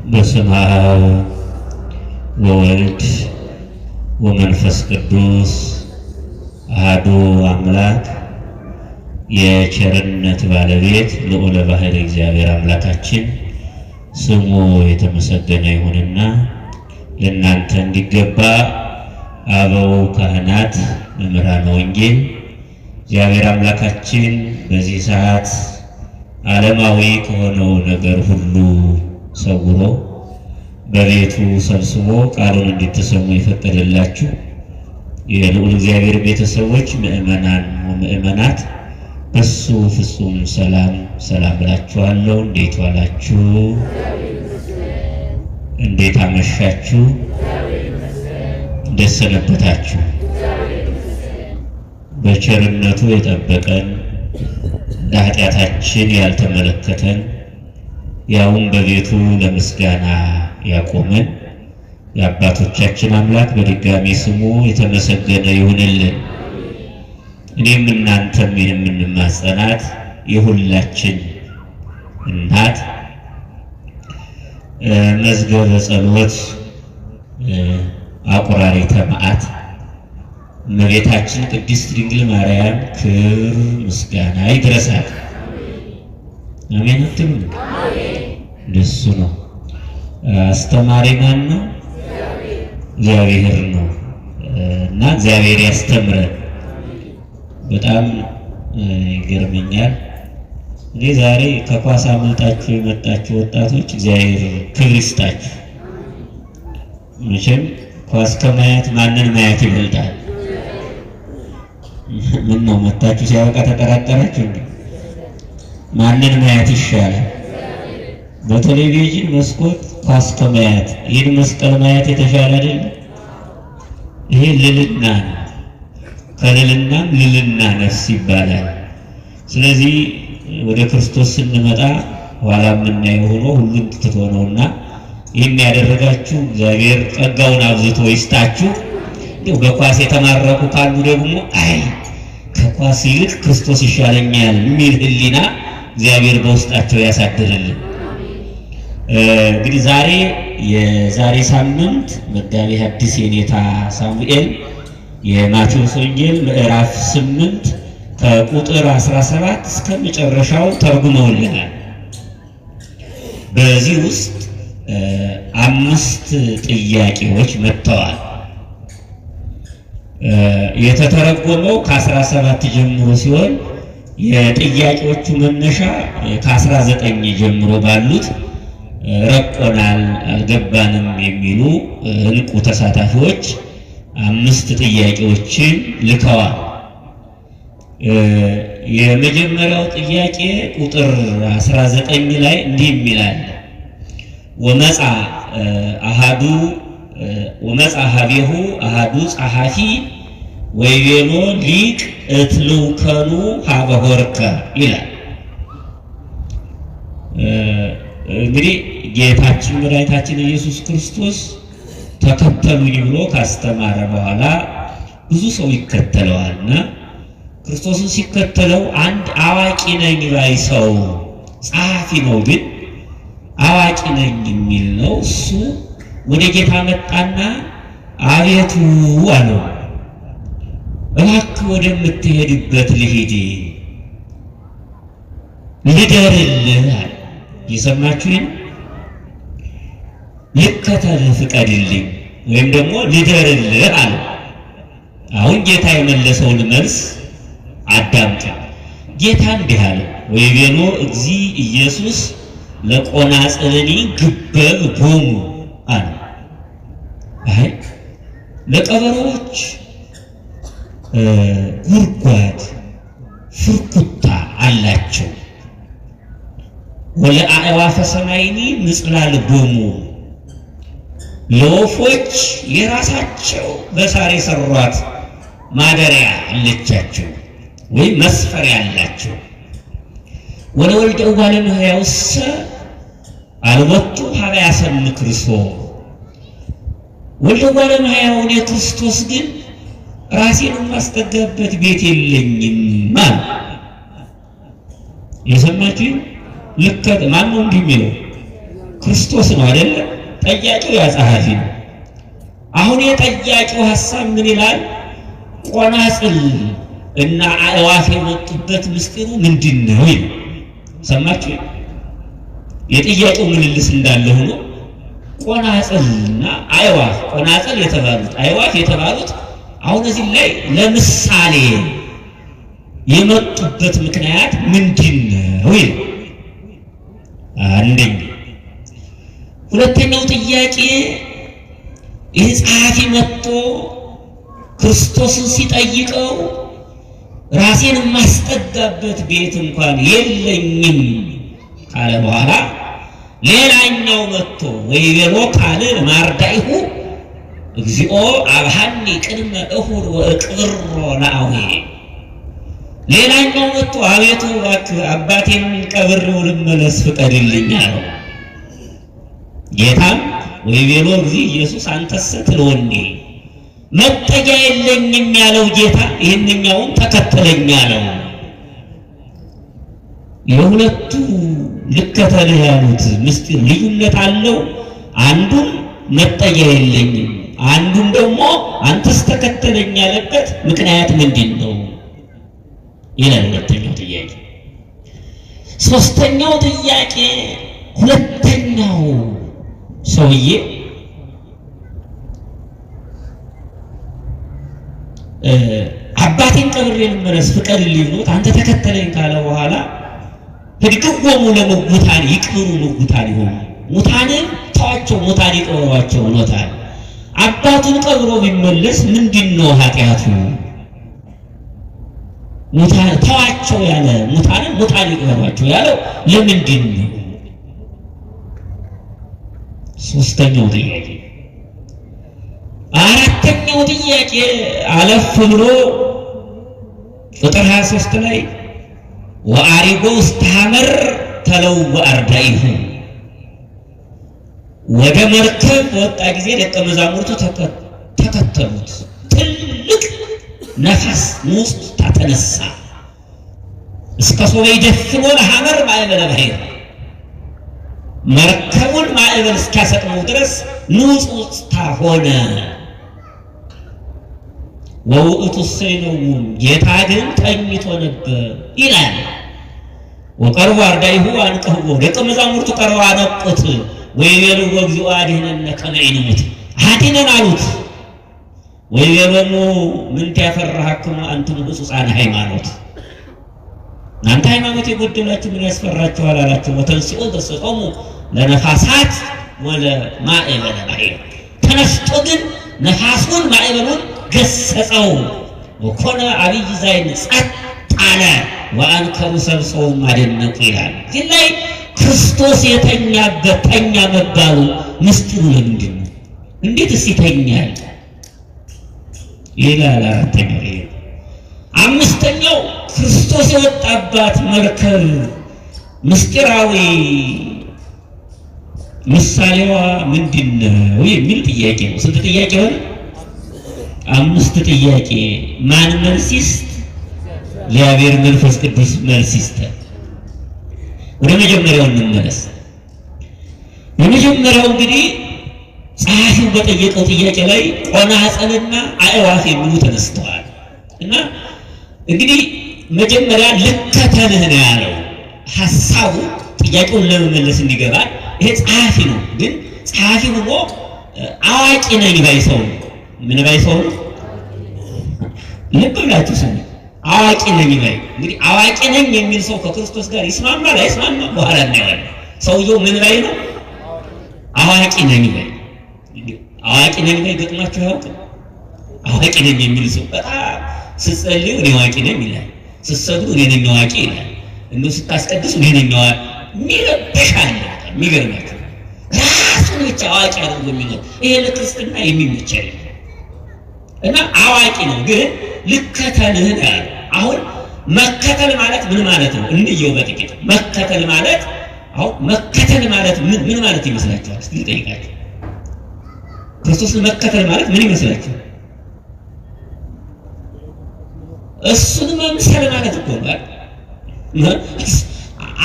በስመ አብ ወወልድ ወመንፈስ ቅዱስ አሐዱ አምላክ የቸርነት ባለቤት ልዑለ ባሕርይ እግዚአብሔር አምላካችን ስሙ የተመሰገነ ይሁንና ለእናንተ እንዲገባ አበው ካህናት፣ መምህራነ ወንጌል እግዚአብሔር አምላካችን በዚህ ሰዓት ዓለማዊ ከሆነው ነገር ሁሉ ሰውሮ በቤቱ ሰብስቦ ቃሉን እንድትሰሙ የፈቀደላችሁ የልዑል እግዚአብሔር ቤተሰቦች ምእመናን ወምእመናት በሱ ፍጹም ሰላም ብላችኋለሁ። እንዴት ዋላችሁ? እንዴት አመሻችሁ? እንዴት ሰነበታችሁ? በቸርነቱ የጠበቀን ለኃጢአታችን ያልተመለከተን ያውም በቤቱ ለምስጋና ያቆመን የአባቶቻችን አምላክ በድጋሚ ስሙ የተመሰገነ ይሁንልን። እኔም እናንተም የምንማጸናት የሁላችን እናት መዝገበ ጸሎት አቁራሪተ መዓት እመቤታችን ቅድስት ድንግል ማርያም ክብር ምስጋና ይድረሳት። አሜን አትሉ? ደሱ ነው። አስተማሪ ማን ነው? እግዚአብሔር ነው። እና እግዚአብሔር ያስተምረን። በጣም ይገርመኛል። እኔ ዛሬ ከኳስ አመልጣችሁ የመጣችሁ ወጣቶች እግዚአብሔር ክብር ይስጣችሁ። መቼም ኳስ ከማየት ማንን ማየት ይበልጣል? ምን ነው መጣችሁ ሲያበቃ ተጠራጠራችሁ እንዴ? ማንን ማየት ይሻላል? በቴሌቪዥን መስኮት ኳስ ከማየት ይህን መስቀል ማየት የተሻለ አይደል? ይሄ ልልና ነው። ከልልናም ልልና ነፍስ ይባላል። ስለዚህ ወደ ክርስቶስ ስንመጣ ኋላ የምናየው ሆኖ ሁሉን ትቶ ነውና ይህን ያደረጋችሁ እግዚአብሔር ጸጋውን አብዝቶ ይስጣችሁ። እንደው በኳስ የተማረኩ ካሉ ደግሞ አይ ከኳስ ይልቅ ክርስቶስ ይሻለኛል የሚል ህሊና እግዚአብሔር በውስጣቸው ያሳድርልን። እንግዲህ የዛሬ ሳምንት መጋቤ ሐዲስ የኔታ ሳሙኤል የማቴዎስ ወንጌል ምዕራፍ 8 ከቁጥር 17 እስከ መጨረሻው ተርጉመውልናል። በዚህ ውስጥ 5 ጥያቄዎች መጥተዋል። የተተረጎመው ከ17 ጀምሮ ሲሆን የጥያቄዎቹ መነሻ ከ19 ጀምሮ ባሉት ረቆናል፣ አልገባንም የሚሉ እንቁ ተሳታፊዎች 5 ጥያቄዎችን ልከዋል። የመጀመሪያው ጥያቄ ቁጥር 19 ላይ እንዲህ የሚላል ወመጻ ሀቤሁ አሃዱ ጸሐፊ ወይቤሎ ሊቅ እትልውከኑ ሀበ ሆርከ ይላል። እንግዲህ ጌታችን መድኃኒታችን ኢየሱስ ክርስቶስ ተከተሉኝ ብሎ ካስተማረ በኋላ ብዙ ሰው ይከተለዋልና ክርስቶስን ሲከተለው አንድ አዋቂ ነኝ ባይ ሰው ጸሐፊ ነው፣ ግን አዋቂ ነኝ የሚል ነው። እሱ ወደ ጌታ መጣና አቤቱ አለው፣ እባክህ ወደምትሄድበት ልሂድ ልደርልህ አለ። የሰማችሁኝ? ልከተልህ ፍቀድልኝ ወይም ደግሞ ልደርልህ አለ። አሁን ጌታ የመለሰውን መልስ አዳምጡ። ጌታ እንዲህ አለ፣ ወይቤሎ እግዚ ኢየሱስ ለቆናጽልኒ ግበብ ቦሙ አለ። አይ ለቀበሮች ጉድጓድ ፍርኩታ አላቸው፣ ወለአዕዋፈ ሰማይኒ ምጽላል ቦሙ ለወፎች የራሳቸው በሳር የሰሯት ማደሪያ አለቻቸው ወይ መስፈሪያ አላቸው። ወለወልደ እጓለ እመሕያውሰ አልቦቱ ሀበ ያሰምዕ ክርስቶ ወልደ እጓለ እመሕያውን የክርስቶስ ግን ራሴን የማስጠጋበት ቤት የለኝም ማለት የሰማችሁ ልከት ማን ነው እንዲህ የሚለው? ክርስቶስ ነው አይደል? ጠያቂው ያ ጸሐፊ ነው። አሁን የጠያቂው ሐሳብ ምን ይላል? ቆናጽል እና አዕዋፍ የመጡበት ምስጢሩ ምንድነው? ሰማችሁ? የጥያቄው ምልልስ እንዳለ ሆኖ ቆናጽልና አዕዋፍ፣ ቆናጽል የተባሉት አዕዋፍ የተባሉት አሁን እዚህ ላይ ለምሳሌ የመጡበት ምክንያት ምንድነው? አንደኛ። ሁለተኛው ጥያቄ ይህ ጸሐፊ መጥቶ ክርስቶስን ሲጠይቀው ራሴን የማስጠጋበት ቤት እንኳን የለኝም ካለ በኋላ ሌላኛው መጥቶ ወይቤሎ ካል ማርዳይሁ እግዚኦ አብሃኒ ቅድመ እሁድ ወእቅብሮ ለአዌ። ሌላኛው መጥቶ አቤቱ እባክህ አባቴን ቀብሬው ልመለስ ፍቀድልኝ አለው። ጌታም ወይቤሎ እግዚእ ኢየሱስ አንተሰ ትለወኒ፣ መጠጊያ የለኝም ያለው ጌታ ይህንኛውን ተከተለኝ አለው። የሁለቱ ልከተልህ ያሉት ምስጢር ልዩነት አለው። አንዱን መጠጊያ የለኝም፣ አንዱን ደግሞ አንተስ ተከተለኝ ያለበት ምክንያት ምንድን ነው ይላል ሁለተኛው ጥያቄ። ሶስተኛው ጥያቄ ሁለተኛው ሰውዬ አባቴን ቀብሬ ልመለስ ፍቀድልኝ ብሎት አንተ ተከተለኝ ካለ በኋላ ህድግዎሙ ለሙታን ይቅብሩ ሙታን ይሆኑ፣ ሙታንን ተዋቸው ሙታን ይቅበሯቸው ብሎታል። አባቱን ቀብሮ ቢመለስ ምንድነው ኃጢአቱ? ሙታን ተዋቸው ያለ ሙታንን ሙታን ይቅበሯቸው ያለው ለምንድን ነው? ሶስተኛው ጥያቄ። አራተኛው ጥያቄ አለፍ ብሎ ቁጥር 23 ላይ ወአሪጎ ውስተ ሐመር ተለው ወአርዳኢሁ፣ ወደ መርከብ በወጣ ጊዜ ደቀ መዛሙርቱ ተከተሉት። ትልቅ ነፋስ ውስጥ ተነሳ። እስከ ሶበ ይደፍኖ ለሐመር ማዕበለ ባሕር፣ መርከቡን ማዕበል እስኪያሰጥመው ድረስ ንውጽውጽታ ሆነ። ወውእቱ ሰይነውን፣ ጌታ ግን ተኝቶ ነበር ይላል። ወቀርቡ አርዳኢሁ አንቀህቦ፣ ደቀ መዛሙርቱ ቀርበው አነቁት። ወይቤልዎ እግዚኦ አድኅነነ ከመ ኢንሙት፣ አድነን አሉት። ወይቤሎሙ ምንት ያፈራሃክሙ አንትሙ ሕጹፃነ ሃይማኖት፣ እናንተ ሃይማኖት የጎደላችሁ ምን ያስፈራችኋል አላቸው። ወተንሥኦ ገሠጾሙ ለነፋሳት ወለማዕበለ ባሕር፣ ተነስቶ ግን ነፋሱን ማዕበሉን ገሰጸው። ወኮነ አብይ ዛይን፣ ጸጥ አለ። ወአንከሩ ሰብሰቡም አደነቁ ይላል። እዚህ ላይ ክርስቶስ የተኛበት ተኛ መባሉ ምስጢሩ ለምንድን ነው? እንዴትስ ይተኛል ይላል። አራተኛው። አምስተኛው ክርስቶስ የወጣባት መርከብ ምስጢራዊ ምሳሌዋ ምንድን ነው የሚል ጥያቄ ነው። ስንት ጥያቄ ሆነ? 5 ጥያቄ። ማን መልስ ይስጥ? እግዚአብሔር መንፈስ ቅዱስ መልስ ይስጥ። ወደ መጀመሪያው እንመለስ። የመጀመሪያው እንግዲህ ጸሐፊው በጠየቀው ጥያቄ ላይ ቆናጽልና አዕዋፍ የሚሉ ተነስተዋል። እና እንግዲህ መጀመሪያ ልከተልህ ነው ያለው። ሐሳቡ ጥያቄውን ለመመለስ እንዲገባል ይሄ ጸሐፊ ነው። ግን ጸሐፊ ሆኖ አዋቂ ነኝ ባይ ሰው ነው። ምን ባይ ሰው ነው? ልብ ብላችሁ ስሙ። አዋቂ ነኝ ባይ። እንግዲህ አዋቂ ነኝ የሚል ሰው ከክርስቶስ ጋር ይስማማል አይስማማም? በኋላ እናያለን። ሰውየው ምን ባይ ነው? አዋቂ ነኝ ባይ። አዋቂ ነኝ ባይ ገጥሟችሁ አያውቅም? አዋቂ ነኝ የሚል ሰው በጣም ስትጸልዩ እኔ አዋቂ ነኝ ይላል፣ ስትሰግዱ እኔ ነኝ አዋቂ ይላል፣ እንደው ስታስቀድሱ እኔ ነኝ አዋቂ የሚረብሻል። የሚገርማችሁ ራሱን ብቻ አዋቂ አድርጎ የሚኖር ይሄ ለክርስትና የሚመች አይደለም። እና አዋቂ ነው ግን ልከተልህ ያለ። አሁን መከተል ማለት ምን ማለት ነው? እንየው በጥቂት። መከተል ማለት ምን ማለት ይመስላችኋል? እስቲ ልጠይቃችሁ። ክርስቶስን መከተል ማለት ምን ይመስላችኋል? እሱን መምሰል ማለት እኮ ነው።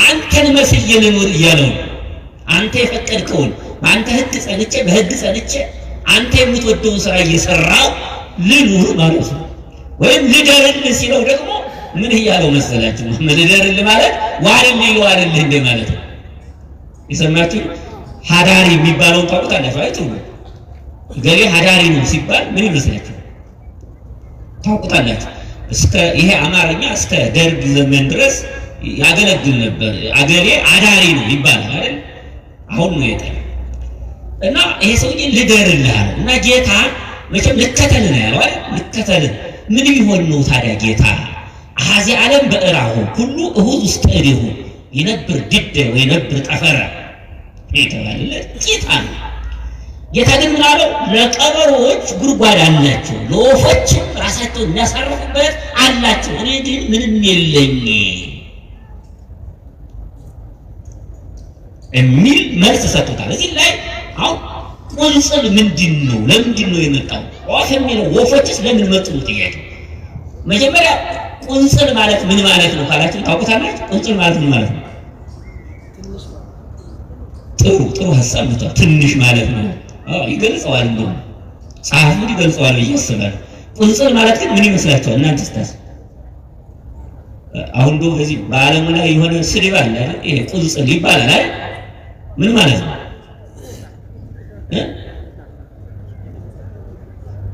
አንተን መስዬ ልኑር እያለው ነው። አንተ የፈቀድከውን አንተ ሕግ ጸንቼ በሕግ ጸንቼ አንተ የምትወደውን ስራ እየሰራው ልኑር ማለት ነው። ወይም ልደርልህ ሲለው ደግሞ ምን እያለው መሰላችሁ? ልደርልህ ማለት ዋልልህ ይዋልልህ እንደ ማለት ነው። የሰማችሁ ሀዳሪ የሚባለውን ታውቁታላችሁ አይደል? ገሌ ሀዳሪ ነው ሲባል ምን ይመስላችሁ? ታውቁታላችሁ። እስከ ይሄ አማርኛ እስከ ደርግ ዘመን ድረስ ያገለግል ነበር። አገሌ አዳሪ ነው ይባላል አይደል? አሁን ነው የጠራ እና ይሄ ሰውዬ ልደርልህ አለ እና ጌታ መቼም ልከተል ነው ያለው አይደል? ልከተል ምን ቢሆን ነው ታዲያ ጌታ አዚ ዓለም በእራሁ ሁሉ እሁዝ ውስጥ እዲሁ ይነብር ድደ ወይ ነብር ጠፈረ የተባለለት ጌታ ነው። ጌታ ግን ምን አለው? ለቀበሮዎች ጉድጓድ አላቸው፣ ለወፎችም ራሳቸውን የሚያሳርፉበት አላቸው፣ እኔ ግን ምንም የለኝ የሚል መልስ ሰጥቶታል። እዚህ ላይ አሁን ቁንጽል ምንድን ነው? ለምንድን ነው የመጣው? ወፍ የሚለው ወፎችስ ለምን መጡ ነው ጥያቄ። መጀመሪያ ቁንጽል ማለት ምን ማለት ነው ካላችሁ ታውቁታላችሁ? ቁንጽል ማለት ምን ማለት ነው? ጥሩ ሐሳብ ነው። ትንሽ ማለት ነው። ይገልጸዋል፣ እንደውም ጸሐፊው ይገልጸዋል ብዬ አስባለሁ። ቁንጽል ማለት ግን ምን ይመስላችኋል እናንተ ስታስ? አሁን እንደው በዚህ በዓለሙ ላይ የሆነ ስድብ አለ አይደል? ይሄ ቁንጽል ይባላል አይደል? ምን ማለት ነው?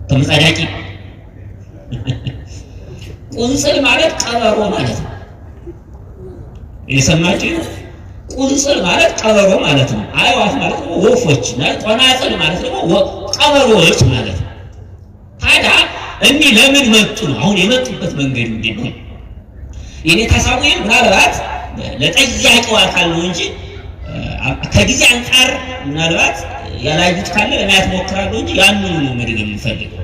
ተመጻዳቂ ቁንጽል ማለት ቀበሮ ማለት ነው። የሰማችሁ? ቁንጽል ማለት ቀበሮ ማለት ነው። አዕዋፍ ማለት ነው ወፎች ማለት፣ ቆናጽል ማለት ደግሞ ቀበሮዎች ማለት ነው። ታዲያ እኒህ ለምን መጡ ነው? አሁን የመጡበት መንገድ ምንድን ነው? የኔ ታሳውየን ምናልባት ለጠያቂው አካል ነው እንጂ ከጊዜ አንጻር ምናልባት ያላዩት ካለ ለማየት ሞክራለሁ እንጂ ያንኑ ነው መድገም የምፈልገው።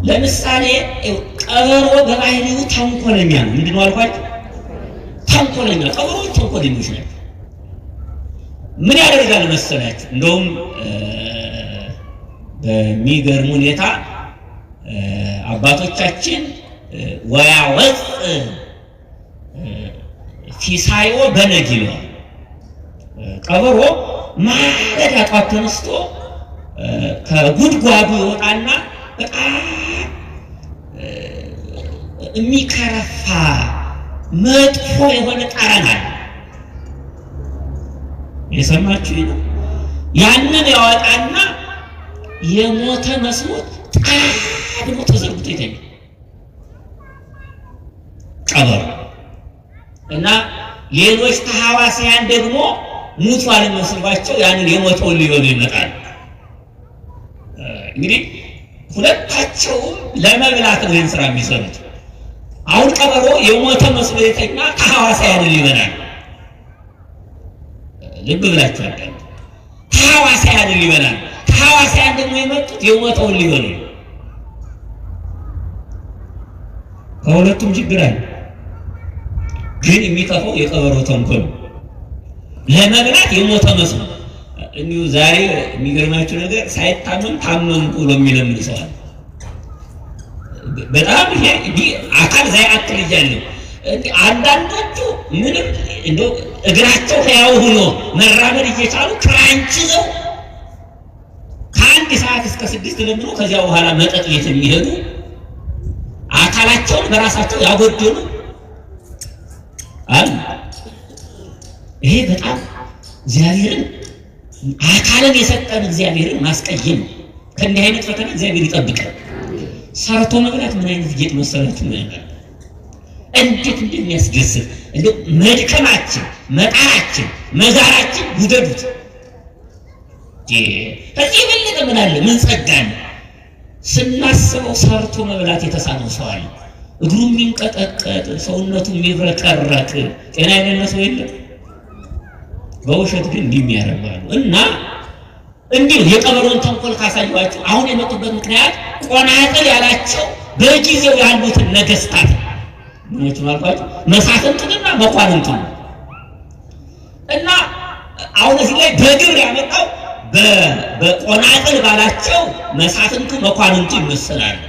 ለምሳሌ ቀበሮ በባህሪው ተንኮለኛ ነው። ምንድን ነው አልኳቸው? ተንኮለኛ። ቀበሮዎች ተንኮለኞች ናቸው። ምን ያደርጋል መሰላችሁ? እንደውም በሚገርም ሁኔታ አባቶቻችን ወያወፅ ፊሳዮ በነግ ይለዋል። ቀበሮ ማለዳ ጧት ተነስቶ ከጉድጓዱ ይወጣና በጣም የሚከረፋ መጥፎ የሆነ ጠረን አለ። የሰማችሁ ነው። ያንን ያወጣና የሞተ መስሎት ጣድሞ ተዘርግቶ ይተኛል ቀበሮ። እና ሌሎች ተሐዋስያን ደግሞ ሙቷል መስሏቸው ያንን የሞተውን ሊበሉ ይመጣል። እንግዲህ ሁለታቸውም ለመብላት ነው ይህን ስራ የሚሰሩት። አሁን ቀበሮ የሞተ መስሎ የተኛ ተሐዋስያንን ይበላል። ልብ ብላችሁ አዳምጡ። ተሐዋስያንን ይበላል። ተሐዋስያን ደግሞ የመጡት የሞተውን ሊበሉ። ከሁለቱም ችግር አለ። ግን የሚጠፋው የቀበሮ ተንኮል ለመብላት የሞተ መስሎ። እንዲሁ ዛሬ የሚገርማችሁ ነገር ሳይታመም ታመምኩ ብሎ የሚለምን ሰው አለ። በጣም ይሄ አካል ሳይአክል እያለ አንዳንዶቹ ምንም እንደው እግራቸው ሕያው ሆኖ መራመድ እየቻሉ ክራንች ይዘው ከ1 ሰዓት እስከ 6 ለምኖ ከዚያ በኋላ መጠጥ ቤት የሚሄዱ አካላቸውን በራሳቸው ያጎደሉ አሉ። ይሄ በጣም እግዚአብሔርን አካልን የሰጠን እግዚአብሔርን ማስቀየም። ከእንዲህ አይነት ፈተና እግዚአብሔር ይጠብቃል። ሰርቶ መብላት ምን አይነት ጌጥ መሰላችሁ? እንዴት እንደሚያስደስት እንደው መድከማችን፣ መጣራችን፣ መዛራችን ውደዱት። ከዚህ የበለጠ ምን አለ? ምን ጸጋን ስናስበው ሰርቶ መብላት የተሳነው ሰው አለ። እግሩ የሚንቀጠቀጥ ሰውነቱ የሚብረቀረቅ ጤና የሌለው ሰው የለም። በውሸት ግን እንዲህ የሚያደርጋሉ። እና እንዲሁ የቀበሮን ተንኮል ካሳዩዋችሁ አሁን የመጡበት ምክንያት ቆናጽል ያላቸው በጊዜው ያሉትን ነገስታት ምኖች ማልኳቸው መሳፍንቱንና መኳንንቱን እና አሁን እዚህ ላይ በግብር ያመጣው በቆናጽል ባላቸው መሳፍንቱ መኳንንቱ ይመስላሉ።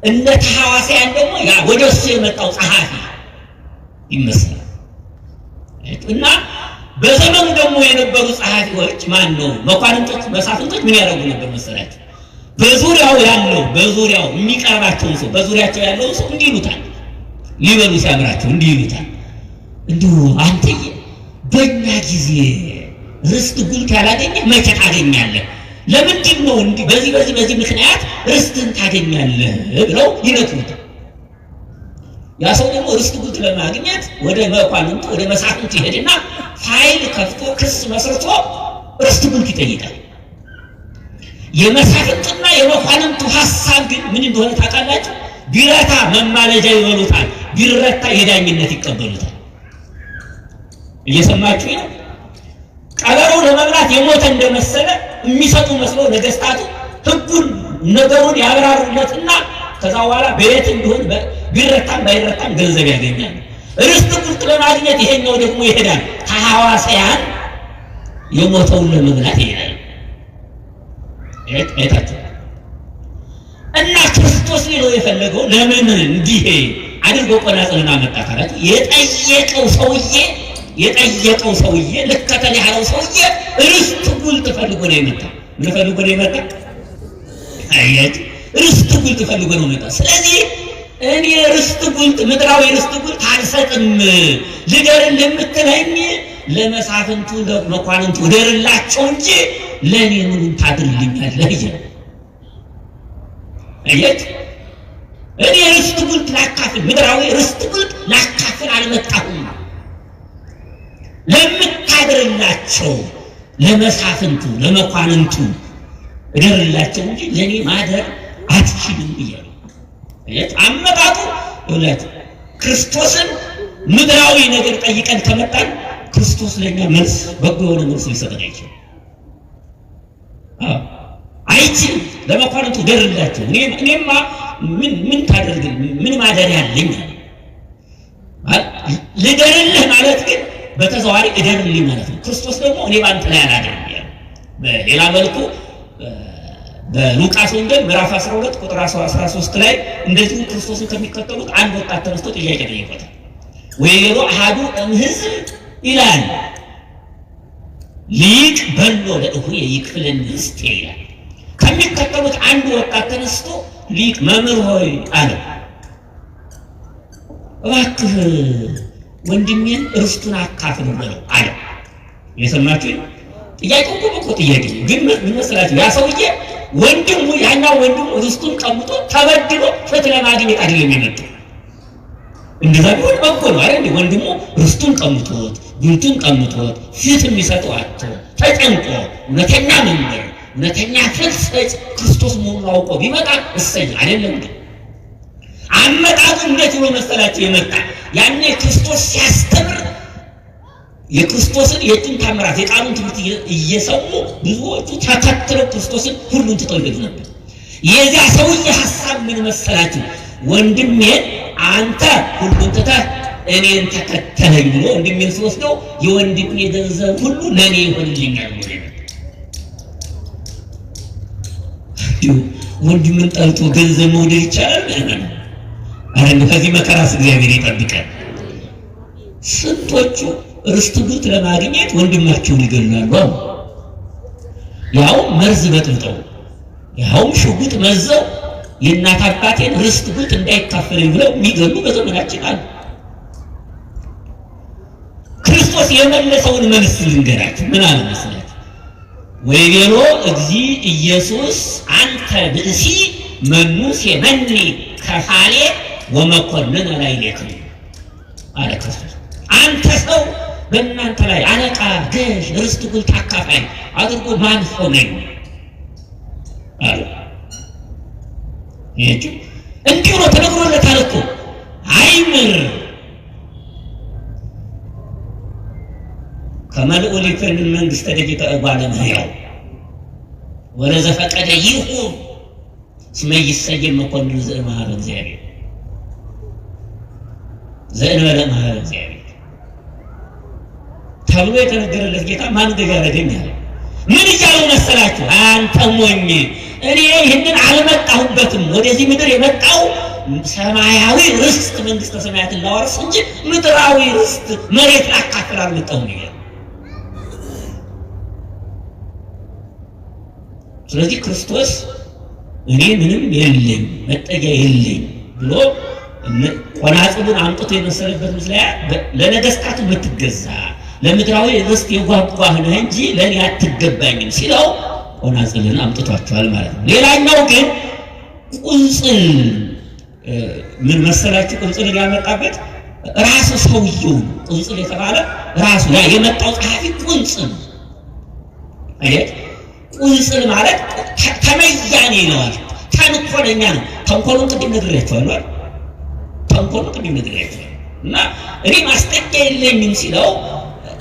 እንደ ተሐዋስያን ደግሞ ያ ወደ እሱ የመጣው ጸሐፊ ይመስላል። እና በዘመኑ ደግሞ የነበሩ ጸሐፊዎች ማን ነው መኳንንቶች መሳፍንቶች ምን ያደርጉ ነበር መሰላችሁ? በዙሪያው የሚቀርባቸውን ሰው በዙሪያቸው ያለውን ሰው እንዲህ ይሉታል። ሊበሉ ሲያምራቸው እንዲህ ይሉታል፣ እንዲሁ አንተዬ በእኛ ጊዜ ርስት ጉልት ያላገኘ መቼ ታገኛለህ? ለምንድን ነው እንዲህ በዚህ ምክንያት ርስትን ታገኛለህ ብለው ይነግሩታል። ያ ሰው ደግሞ ርስት ጉልት ለማግኘት ወደ መኳንንቱ ወደ መሳፍንቱ ይሄድና ፋይል ከፍቶ ክስ መስርቶ ርስት ጉልት ይጠይቃል። የመሳፍንቱና የመኳንንቱ ሐሳብ ግን ምን እንደሆነ ታውቃላችሁ? ቢረታ መማለጃ ይበሉታል፣ ቢረታ የዳኝነት ይቀበሉታል። እየሰማችሁ ነው? ቀበሮ ለመብላት የሞተ እንደመሰለ የሚሰጡ መስለው ነገስታቱ ህጉን ነገሩን ያብራሩለትና ከዛ በኋላ በየትም ቢሆን ቢረታም ባይረታም ገንዘብ ያገኛል። ርስት ጉልት ለማግኘት ይሄኛው ደግሞ ይሄዳል። ከሐዋሳያን የሞተውን ለመብላት ይሄዳል። አይታችሁ እና ክርስቶስ ሊለው የፈለገው ለምን እንዲህ አድርጎ ቆናጽልና መጣ ካላችሁ የጠየቀው ሰውዬ ልከተል ያለው ሰውዬ ርስት ጉልት ፈልጎ ነው የመጣው። ምን ፈልጎ ነው የመጣው? አያችሁ፣ ርስት ጉልት ፈልጎ ነው የመጣው። ስለዚህ እኔ ርስት ጉልት ምድራዊ ርስት ጉልት አልሰጥም፣ ልደርልህ የምትለኝ ለመሳፍንቱ ለመኳንንቱ ደርላቸው እንጂ ለእኔ ምኑን ታድርልኛለህ? አያችሁ፣ እኔ ርስት ጉልት ላካፍል ምድራዊ ርስት ጉልት ላካፍል አልመጣሁም። ለምታድርላቸው ለመሳፍንቱ ለመኳንንቱ እደርላቸው እንጂ ለኔ ማደር አትችልም እያሉ አመጣጡ ይላችሁ። ክርስቶስን ምድራዊ ነገር ጠይቀን ከመጣን ክርስቶስ ለኛ መልስ በጎ የሆነ መልስ ሊሰጠን አይችልም። አይችልም። ለመኳንንቱ እደርላቸው እኔማ ምን ታደርግ ምን ማደር ያለኝ ልደርልህ ማለት ግን በተዘዋዋሪ እደርልኝ ማለት ነው። ክርስቶስ ደግሞ እኔ ባንተ ላይ አላደርም ያለው። በሌላ መልኩ በሉቃስ ወንጌል ምዕራፍ 12 ቁጥር 13 ላይ እንደዚሁ ክርስቶስን ከሚከተሉት አንድ ወጣት ተነስቶ ጥያቄ ጠይቆታል። ወይቤሎ አሐዱ እምሕዝብ ይላል ሊቅ በሎ ለእሁየ ይክፍልን ርስቴ ይላል። ከሚከተሉት አንድ ወጣት ተነስቶ ሊቅ መምህር ሆይ አለው፣ እባክህ ወንድሜን ርስቱን አካፍል ብለው አለ። የሰማችሁ ጥያቄው እኮ ጥያቄ ግን ምን መሰላችሁ? ያ ሰውዬ ወንድሙ ያኛው ወንድሙ ርስቱን ቀምጦ ተበድሎ ፍትህ ለማግኘት አይደለም የመጣው። እንደዛ ቢሆን በጎ ነው አይደል? ወንድሙ ርስቱን ቀምቶት ጉልቱን ቀምቶት ፍትህ የሚሰጠው አጥቶ ተጨንቆ እውነተኛ መምህር እውነተኛ ፍትህ ሰጭ ክርስቶስ መሆኑን አውቆ ቢመጣ እሰይ አይደለም። አመጣጡ እንዴት ብሎ መሰላችሁ የመጣ? ያኔ ክርስቶስ ሲያስተምር የክርስቶስን የጥንት ታምራት የቃሉን ትምህርት እየሰሙ ብዙዎቹ ተከትለው ክርስቶስን ሁሉን ትተው ይሄዱ ነበር። የዚያ ሰውዬ ሐሳብ ምን መሰላችሁ? ወንድሜን አንተ ሁሉን ትተህ እኔን ተከተለኝ ብሎ ወንድሜን ሲወስደው የወንድሜ ገንዘብ ሁሉ ለእኔ ይሆንልኛል ብሎ ወንድምን ጠልቶ ገንዘብ መውደድ ይቻላል? አረን ከዚህ መከራስ እግዚአብሔር ይጠብቃል። ስንቶቹ ርስት ጉልት ለማግኘት ወንድማቸውን ይገላሉ። ያው መርዝ በጥብጠው ያው ሽጉጥ መዘው የእናት አባቴን ርስት ጉልት እንዳይካፈለኝ ብለው የሚገሉ በዘመናችን አሉ። ክርስቶስ የመለሰውን መልስ ልንገራችሁ። ምን አለ መሰላችሁ? ወይቤሎ እግዚ ኢየሱስ አንተ ብእሲ መኑ ሴመኒ ከፋሌ ወመኮንን ላዕሌክሙ አለ ክርስቶስ። አንተ ሰው በእናንተ ላይ አለቃ ገዥ ርስት ጉልት አካፋይ አድርጎ ማን ሆነኝ አለ። ይሄ እንዲሁ ነው ተነግሮለታል እኮ አይምር ከመልኡ ሊፈን መንግስተ ደቂቀ እጓለ እመሕያው ወለዘፈቀደ ይሁን እስመ ይሰየም መኮንን ዘእምኀበ እግዚአብሔር ዘእንበለ እምኀበ እግዚአብሔር ተብሎ የተነገረለት ጌታ ማን ገዥ ያደረገኛል? ምን እያለው መሰላችሁ? አንተ ሞኝ፣ እኔ ይህንን አልመጣሁበትም። ወደዚህ ምድር የመጣው ሰማያዊ ርስት መንግስተ ሰማያትን ላወርስ እንጂ ምድራዊ ርስት መሬት ላካፍል አልመጣሁም። ስለዚህ ክርስቶስ እኔ ምንም የለኝ መጠጊያ የለኝ ብሎ ቆናጽሉን አምጥቶ የመሰለበት ምስል ለነገስታቱ የምትገዛ ለምድራዊ ርስት የጓጓህ ነህ እንጂ ለእኔ አትገባኝም ሲለው ቆናጽልን አምጥቷቸዋል ማለት ነው። ሌላኛው ግን ቁንጽል ምን መሰላችሁ? ቁንጽልን ያመጣበት ራሱ ሰውየው ቁንጽል የተባለ ራሱ ያ የመጣው ጸሐፊ ቁንጽል አየት። ቁንጽል ማለት ተመያኔ ነው፣ ተንኮለኛ ነው። ተንኮሉን ቅድም ነግሬያቸዋለሁ። ተንኮሉን ቅድም ነግሬያቸዋለሁ። እና እኔ ማስጠጊያ የለኝም ሲለው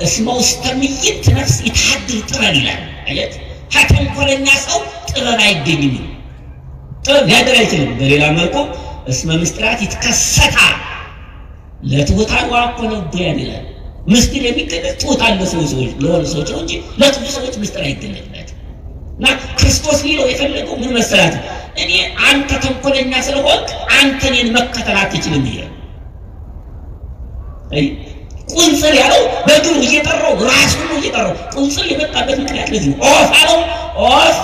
እስመ ውስተ ምይት ነፍስ ይትሐድር ጥበብ ይላል። አየት። ከተንኮለኛ ሰው ጥበብ አይገኝም። ጥበብ ሊያደር አይችልም። በሌላ መልኩ እስመ ምስጢራት ይትከሰታ ለትሑታን ወአኮ ለእቡያን ይላል። ምስጢር የሚገለጥ ትሑታን ለሆኑ ሰዎች ነው እንጂ ለትሑት ሰዎች ምስጢር አይገለጥላቸውም። እና ክርስቶስ ሊለው የፈለገው ምን መሰላት? እኔ አንተ ተንኮለኛ ስለሆንክ አንተ እኔን መከተል አትችልም ይላል። ቁንጽል ያለው በግብሩ እየጠራው ራሱ ነው እየጠራው። ቁንጽል የመጣበት ምክንያት ለዚህ ነው። ኦፍ አለው። ኦፍ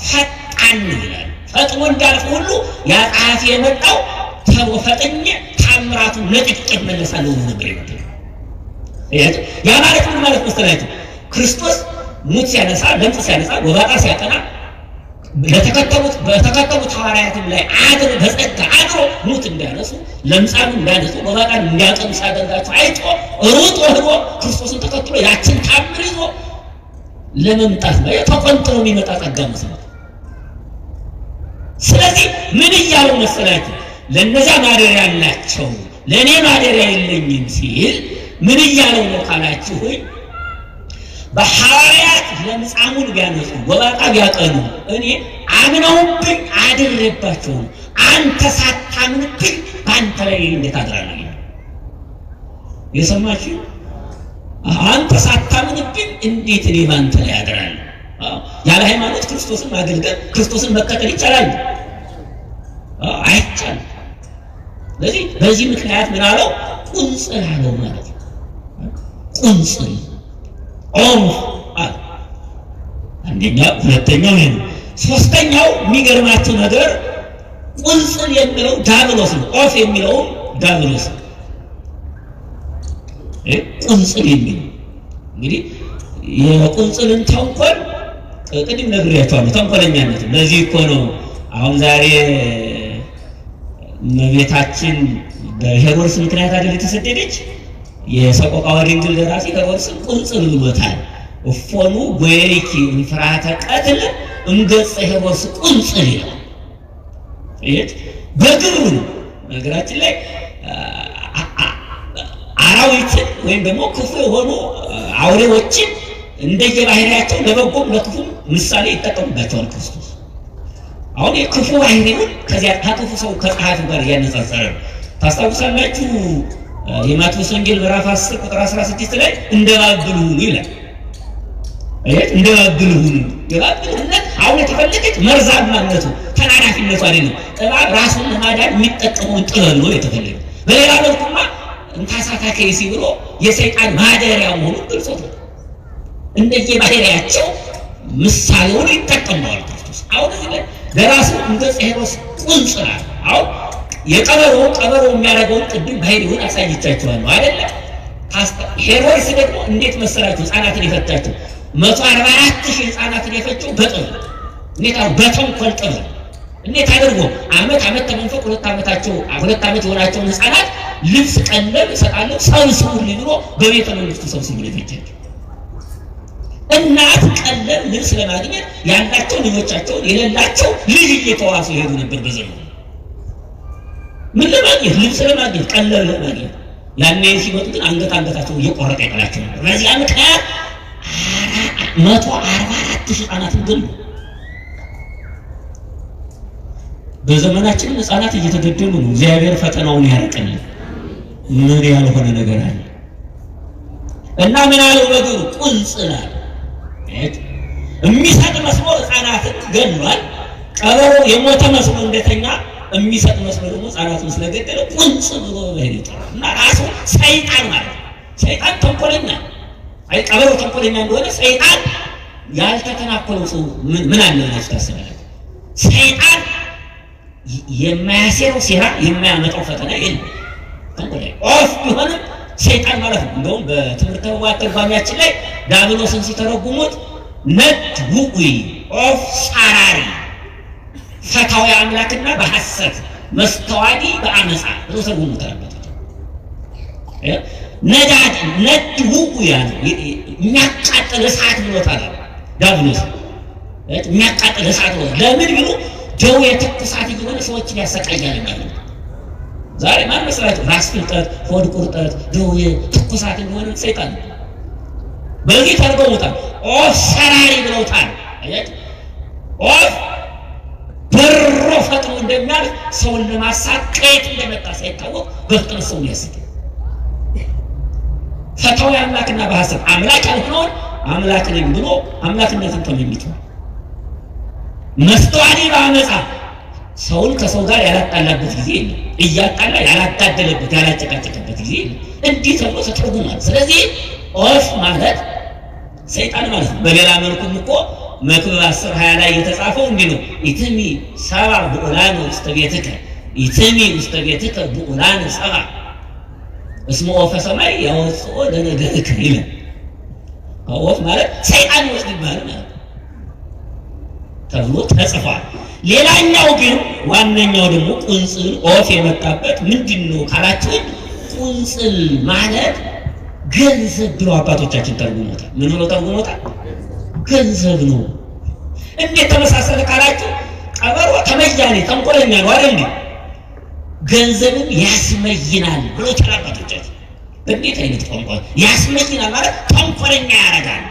ፈጣን ይላል። ፈጥኖ እንዳልፍ ሁሉ ያ ጸሐፊ የመጣው ተቦ ፈጥኜ ታምራቱን ነጥቄ እመለሳለሁ ነበር የመጣው። ያ ማለት ምን ማለት መሰላችሁ? ክርስቶስ ሙት ሲያነሳ፣ ለምጽ ሲያነሳ፣ ጎባጣ ሲያጠና በተከተሉት ሐዋርያትም ላይ አድሮ በጸጋ አድሮ ሙት እንዳነሱ፣ ለምጻም እንዳነሱ፣ ጎባጣን እንዲያጠኑ ሲያደርጋቸው አይቶ ሩጦ ሄዶ ክርስቶስን ተከትሎ ያችን ታምር ይዞ ለመምጣት ነው። ተቆንጥሮ የሚመጣ ጸጋ መስሎት። ስለዚህ ምን እያለው መሰላችሁ? ለነዛ ማደሪያ ያላቸው ለእኔ ማደሪያ የለኝም ሲል ምን እያለው ነው ካላችሁኝ፣ በሐዋርያት ለምጻሙን ቢያነሱ ጎባጣ ቢያጠኑ እኔ አምነውብኝ አድሬባቸው ነው። አንተ ሳታምንብኝ በአንተ ላይ እንዴት አድራለሁ? የሰማችሁ? አንተ ሳታምንብኝ እንዴት እኔ በአንተ ላይ አድራለሁ? ያለ ሃይማኖት ክርስቶስን ማገልገል ክርስቶስን መከተል ይቻላል? አይቻልም። ስለዚህ በዚህ ምክንያት ምን አለው? ቁንጽል አለው ማለት ነው። ቁንጽል ኦፍ አለ። አንደኛው፣ ሁለተኛው ይሄ ነው። ሶስተኛው የሚገርማችሁ ነገር ቁንጽል የሚለው ዳብሎስ ነው። ኦፍ የሚለው ዳብሎስ ነው። ቁንጽል የሚለው እንግዲህ የቁንጽልን ተንኮል ቅድም ነግሬያቸዋለሁ። ተንኮለኛነት ለዚህ እኮ ነው አሁን ዛሬ እመቤታችን በሄሮድስ ምክንያት አይደል የተሰደደች? የሰቆቃወ ድንግል ደራሲ ሄሮድስን ቁንጽል ብሎታል። እፎኑ ጎይኪ እንፍራተ ቀትል እንገጸ ሄሮድስ ቁንጽል ይላል። በግብሩ ነው። ነገራችን ላይ አራዊትን ወይም ደግሞ ክፉ የሆኑ አውሬዎችን እንደየባህሪያቸው ለበጎም ለክፉም ምሳሌ ይጠቀሙባቸዋል ክርስቶስ። አሁን የክፉ ባህሪውን ከዚያ ከክፉ ሰው ከጸሐፊው ጋር እያነጻጸረ ነው። ታስታውሳላችሁ የማቴዎስ ወንጌል ምዕራፍ 10 ቁጥር 16 ላይ እንደባብሉን ይላል። እንደባብሉን የባብሉነት አሁን የተፈለገች መርዛማነቱ ተናዳፊነቱ አይደለም። እባብ ራሱን ለማዳን የሚጠቀመውን ጥበብ ነው የተፈለገ። በሌላ መልኩማ እንታሳታ ከይሲ ብሎ የሰይጣን ማደሪያ መሆኑን ገልጾት ነው። እንደየባህሪያቸው ምሳሌውን ይጠቀመዋል ክርስቶስ። አሁን እዚህ ላይ በራሱ እንደ ሄሮድስ ቁንጽል አሁን የቀበሮ የሚያደርገውን ቅድም ባህሪውን አሳይቻችኋለሁ አይደለ? ሄሮድስ ደግሞ እንዴት መሰላችሁ ህፃናትን የፈታቸው 144,000 ህፃናትን የፈቸው በጥበብ እንዴት አሉ? በተንኮል ጥበብ እንዴት አድርጎ ዓመት ተመንፈቅ 2 ዓመት የሆናቸውን ህፃናት ልብስ ቀለብ እሰጣለሁ ሰብስቡልኝ ብሎ በቤተ መንግስቱ ሰብስቡ ለፈጃቸው። እናት ቀለብ ልብስ ለማግኘት ያላቸው ልጆቻቸውን የሌላቸው ልጅ እየተዋሱ ይሄዱ ነበር በዘመኑ። ምን ለማግኘት? ልብስ ለማግኘት፣ ቀለብ ለማግኘት። ያኔ ሲመጡ ግን አንገታቸው እየቆረጠ ይጥላቸው ነበር። በዚያ ምክንያት 144,000 ህፃናትን ገሉ። በዘመናችን ህፃናት እየተገደሉ ነው። እግዚአብሔር ፈተናውን ያርቅልን። ምን ያልሆነ ነገር አለ እና ምን አለው በግሩ ቁንጽል አለ። የሚሰጥ መስሎ ህፃናትን ገሏል። ቀበሮ የሞተ መስሎ እንደተኛ የሚሰጥ መስሎ ደግሞ ህፃናትን ስለገደለ ቁንጽል ብሎ በሄደ እና ራሱ ሰይጣን ማለት ነው። ሰይጣን ተንኮለኛ፣ አይ ቀበሮ ተንኮለኛ እንደሆነ ሰይጣን ያልተተናኮለው ሰው ምን አለ ብላችሁ ታስባላችሁ? ሰይጣን የማያሴረው ሴራ የማያመጣው ፈተና የለም። ኦፍ ቢሆንም ሰይጣን ማለት ነው። እንደውም በትምህርተ ሕቡዓት ትርጓሜያችን ላይ ዲያብሎስን ሲተረጉሙት ነድ ውዑይ ኦፍ ጻራሪ ፈታዊ አምላክና በሐሰት መስተዋዲ በአመፃ ብሎ ተርጉሙታል። ነዳድ ነድ ውዑይ ያለው የሚያቃጥል እሳት ብሎታል ዲያብሎስ። የሚያቃጥል እሳት ብሎ ለምን ቢሉ ደዌ ትኩሳት እየሆነ ሰዎችን ያሰቃያል ማለት ነው። ዛሬ ማን መስላችሁ ራስ ፍልጠት፣ ሆድ ቁርጠት፣ ደዌ ትኩሳት እንደሆነ ሰይጣን በዚህ ተርጉሞታል። ኦፍ ሰራሪ ብለውታል። አያችሁ ኦፍ በሮ ፈጥኖ እንደሚያልፍ ሰውን ለማሳት ከየት እንደመጣ ሳይታወቅ በፍጥነት ሰውን ያስታል። ፈታዊ አምላክና በሐሰት አምላክ ያልሆነውን አምላክ ነኝ ብሎ አምላክነትን ተመኝቶ መስተዋዲ በአመፃ ሰውን ከሰው ጋር ያላጣላበት ጊዜ የለም። እያጣላ ያላጋደለበት ያላጨቃጨቀበት ጊዜ የለም። እንዲህ ተብሎ ተተርጉሟል። ስለዚህ ኦፍ ማለት ሰይጣን ማለት ነው። በሌላ መልኩም እኮ መክብብ 10:20 ላይ የተጻፈው እንዲህ ነው። ኢትሚ ሰባ ብዑላን ውስተ ቤትከ ኢትሚ ውስተ ቤትከ ብዑላን ሰባ እስመ ኦፈ ሰማይ ያወጽኦ ለነገርክ ይላል። ኦፍ ማለት ሰይጣን ይወስድብሃል ማለት ተብሎ ተጽፏል። ሌላኛው ግን ዋነኛው ደግሞ ቁንጽል ኦፍ የመጣበት ምንድነው ካላችሁ ቁንጽል ማለት ገንዘብ ብሎ አባቶቻችን ተርጉሞታል። ምን ብሎ ተርጉሞታል? ገንዘብ ነው። እንዴት ተመሳሰለ ካላችሁ ቀበሮ ተመያኔ ተንኮለኛ ነው አይደል? ገንዘብም ያስመይናል ብሎ አባቶቻችን። እንዴት አይነት ቋንቋ! ያስመይናል ማለት ተንኮለኛ ያደርጋል።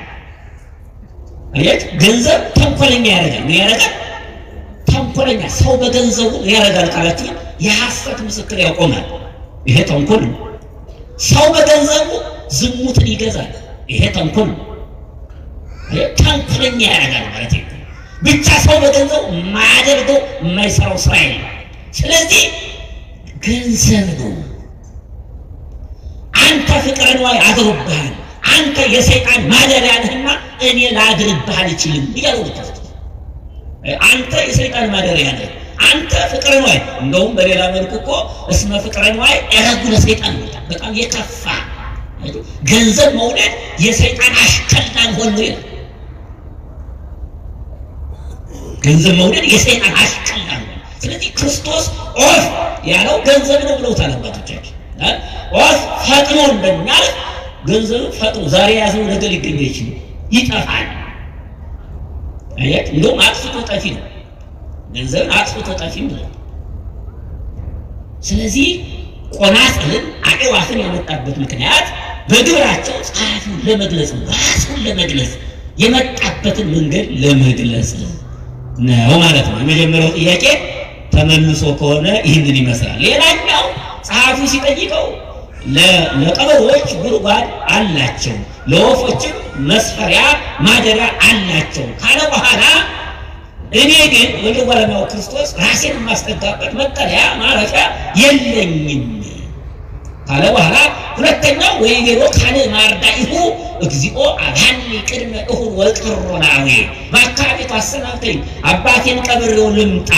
አያችሁ፣ ገንዘብ ተንኮለኛ ያደርጋል። ምን ያደርጋል? ተንኮለኛ ሰው በገንዘቡ ያደርጋል ካላችሁ የሐሰት ምስክር ያቆማል። ይሄ ተንኮል ነው። ሰው በገንዘቡ ዝሙትን ይገዛል። ይሄ ተንኮል ነው። ተንኮለኛ ያደርጋል ማለት ነው። ብቻ ሰው በገንዘቡ የማያደርገው የማይሰራው ስራ የለም። ስለዚህ ገንዘብ ነው። አንተ ፍቅረ ነዋይ አድሮብሃል፣ አንተ የሰይጣን ማደሪያ ነህና እኔ ላድርብህ አልችልም እያለው ልታስ አንተ የሰይጣን ማደሪያ ነህ፣ አንተ ፍቅረ ነዋይ። እንደውም በሌላ መልኩ እኮ እስመ ፍቅረ ነዋይ እረጉ ለሰይጣን ነው። በጣም የከፋ ገንዘብ መውደድ የሰይጣን አሽከላ መሆን ነው ይላል። ገንዘብ መውደድ የሰይጣን አሽከላ ነው። ስለዚህ ክርስቶስ ኦፍ ያለው ገንዘብ ነው ብለውታል አባቶቻችን። ኦፍ ፈጥኖ እንደሚያልፍ ገንዘብ ፈጥኖ ዛሬ ያዘው ነገ ሊገኝ ይችላል፣ ይጠፋል። አያት እንደውም አጥፍቶ ጠፊ ነው። ገንዘብን አጥፍቶ ጠፊ ነው። ስለዚህ ቆናጽልን አዕዋፍን ያመጣበት ምክንያት በግብራቸው ጸሐፊውን ለመግለጽ ነው። ራሱን ለመግለጽ የመጣበትን መንገድ ለመግለጽ ነው ማለት ነው። የመጀመሪያው ጥያቄ ተመልሶ ከሆነ ይህንን ይመስላል። ሌላኛው ጸሐፊው ሲጠይቀው ለቀበሮች ጉድጓድ አላቸው፣ ለወፎችም መስፈሪያ ማደሪያ አላቸው ካለ በኋላ እኔ ግን ወደ ባለማው ክርስቶስ ራሴን የማስጠጋበት መጠለያ ማረፊያ የለኝም ካለ በኋላ ሁለተኛው ወይኔሮ ካለ ማርዳኢሁ እግዚኦ አብሃኒ ቅድመ እሁድ ወቅሮናዊ በአካባቢቱ አሰናብተኝ አባቴን ቀብሬው ልምጣ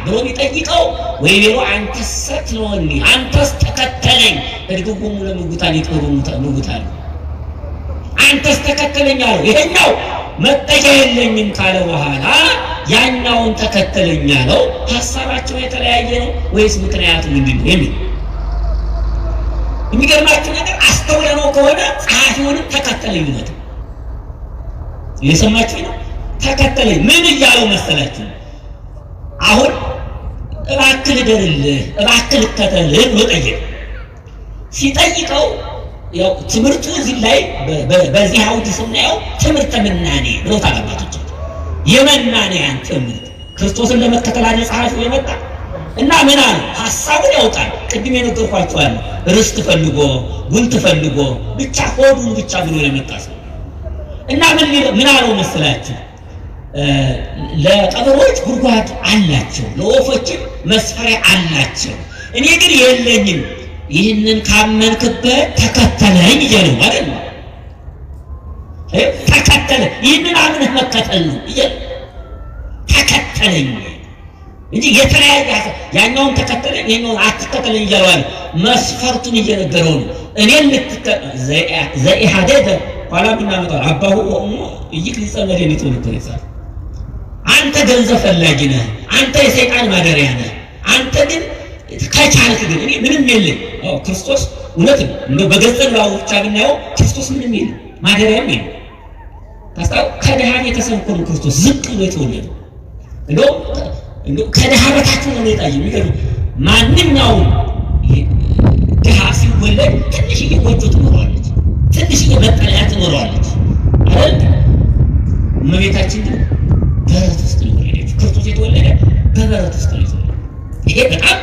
ብሎ ቢጠይቀው ወይኔሮ አንተስ ትለወኒ አንተስ ተከተለኝ እድጉሙ ለምጉታን ይጥሩሙታል አንተስ ተከተለኝ አለው። ይሄኛው መጠጊያ የለኝም ካለ በኋላ ያኛውን ተከተለኝ አለው። ሐሳባቸው የተለያየ ነው ወይስ ምክንያቱ ምንድነው የሚል የሚገርማችሁ ነገር አስተውለነው ከሆነ ጸሐፊውንም ተከተለኝ ነው። የሰማችሁ ነው። ተከተለኝ ምን እያለው መሰላችሁ? አሁን እባክህ ልደርልህ፣ እባክህ ልከተልህ ብሎ ጠየቀ። ሲጠይቀው ያው ትምህርቱ እዚህ ላይ በዚህ አውድ ስናየው ትምህርተ ምናኔ ብሎ ታላባቶች የመናኔያን ትምህርት ክርስቶስን ለመከተል አለ ጸሐፊው የመጣ እና ምን አለ? ሐሳቡን ያውቃል። ቅድም የነገርኳችኋል። ርስት ፈልጎ ጉልት ፈልጎ ብቻ ሆዱን ብቻ ብሎ የመጣ ሰው እና ምን አለው መሰላችሁ? ለቀበሮች ጉድጓድ አላቸው፣ ለወፎችም መስፈሪያ አላቸው፣ እኔ ግን የለኝም። ይህንን ካመንክበት ተከተለኝ እያለው ማለት ነው። ተከተለ። ይህንን አምነህ መከተል ነው። ተከተለኝ እንጂ የተለያየ ያኛውን ተከተለኝ ይሄኛውን አትከተለኝ እያለዋል። መስፈርቱን እየነገረው ነው። እኔን ዘኢሃደደ ኋላ ብናመጣው አባሁ ወእሙ ይክሊጸመደ ሊትወልድ ይጻፍ። አንተ ገንዘብ ፈላጊ ነህ። አንተ የሰይጣን ማደሪያ ነህ። አንተ ግን ከቻልክ ግን እኔ ምንም የለኝ። ክርስቶስ እውነት ነው። እንደው በገንዘብ ላው ብቻ ብናየው ክርስቶስ ምንም የለም፣ ማደሪያም የለም። ታስታው ከድሃ ቤተሰብ እኮ ነው ክርስቶስ ዝቅ ብሎ የተወለደው። እንደው ከድሃ በታች ነው የታየው። የሚገርም ማንኛውም ድሃ ሲወለድ ትንሽዬ ጎጆ ትኖረዋለች፣ ትንሽዬ መጠለያ ትኖረዋለች አይደል? እመቤታችን ግን በረት ውስጥ ነው የወለደችው። ክርስቶስ የተወለደ በበረት ውስጥ ነው የተወለደው። ይሄ በጣም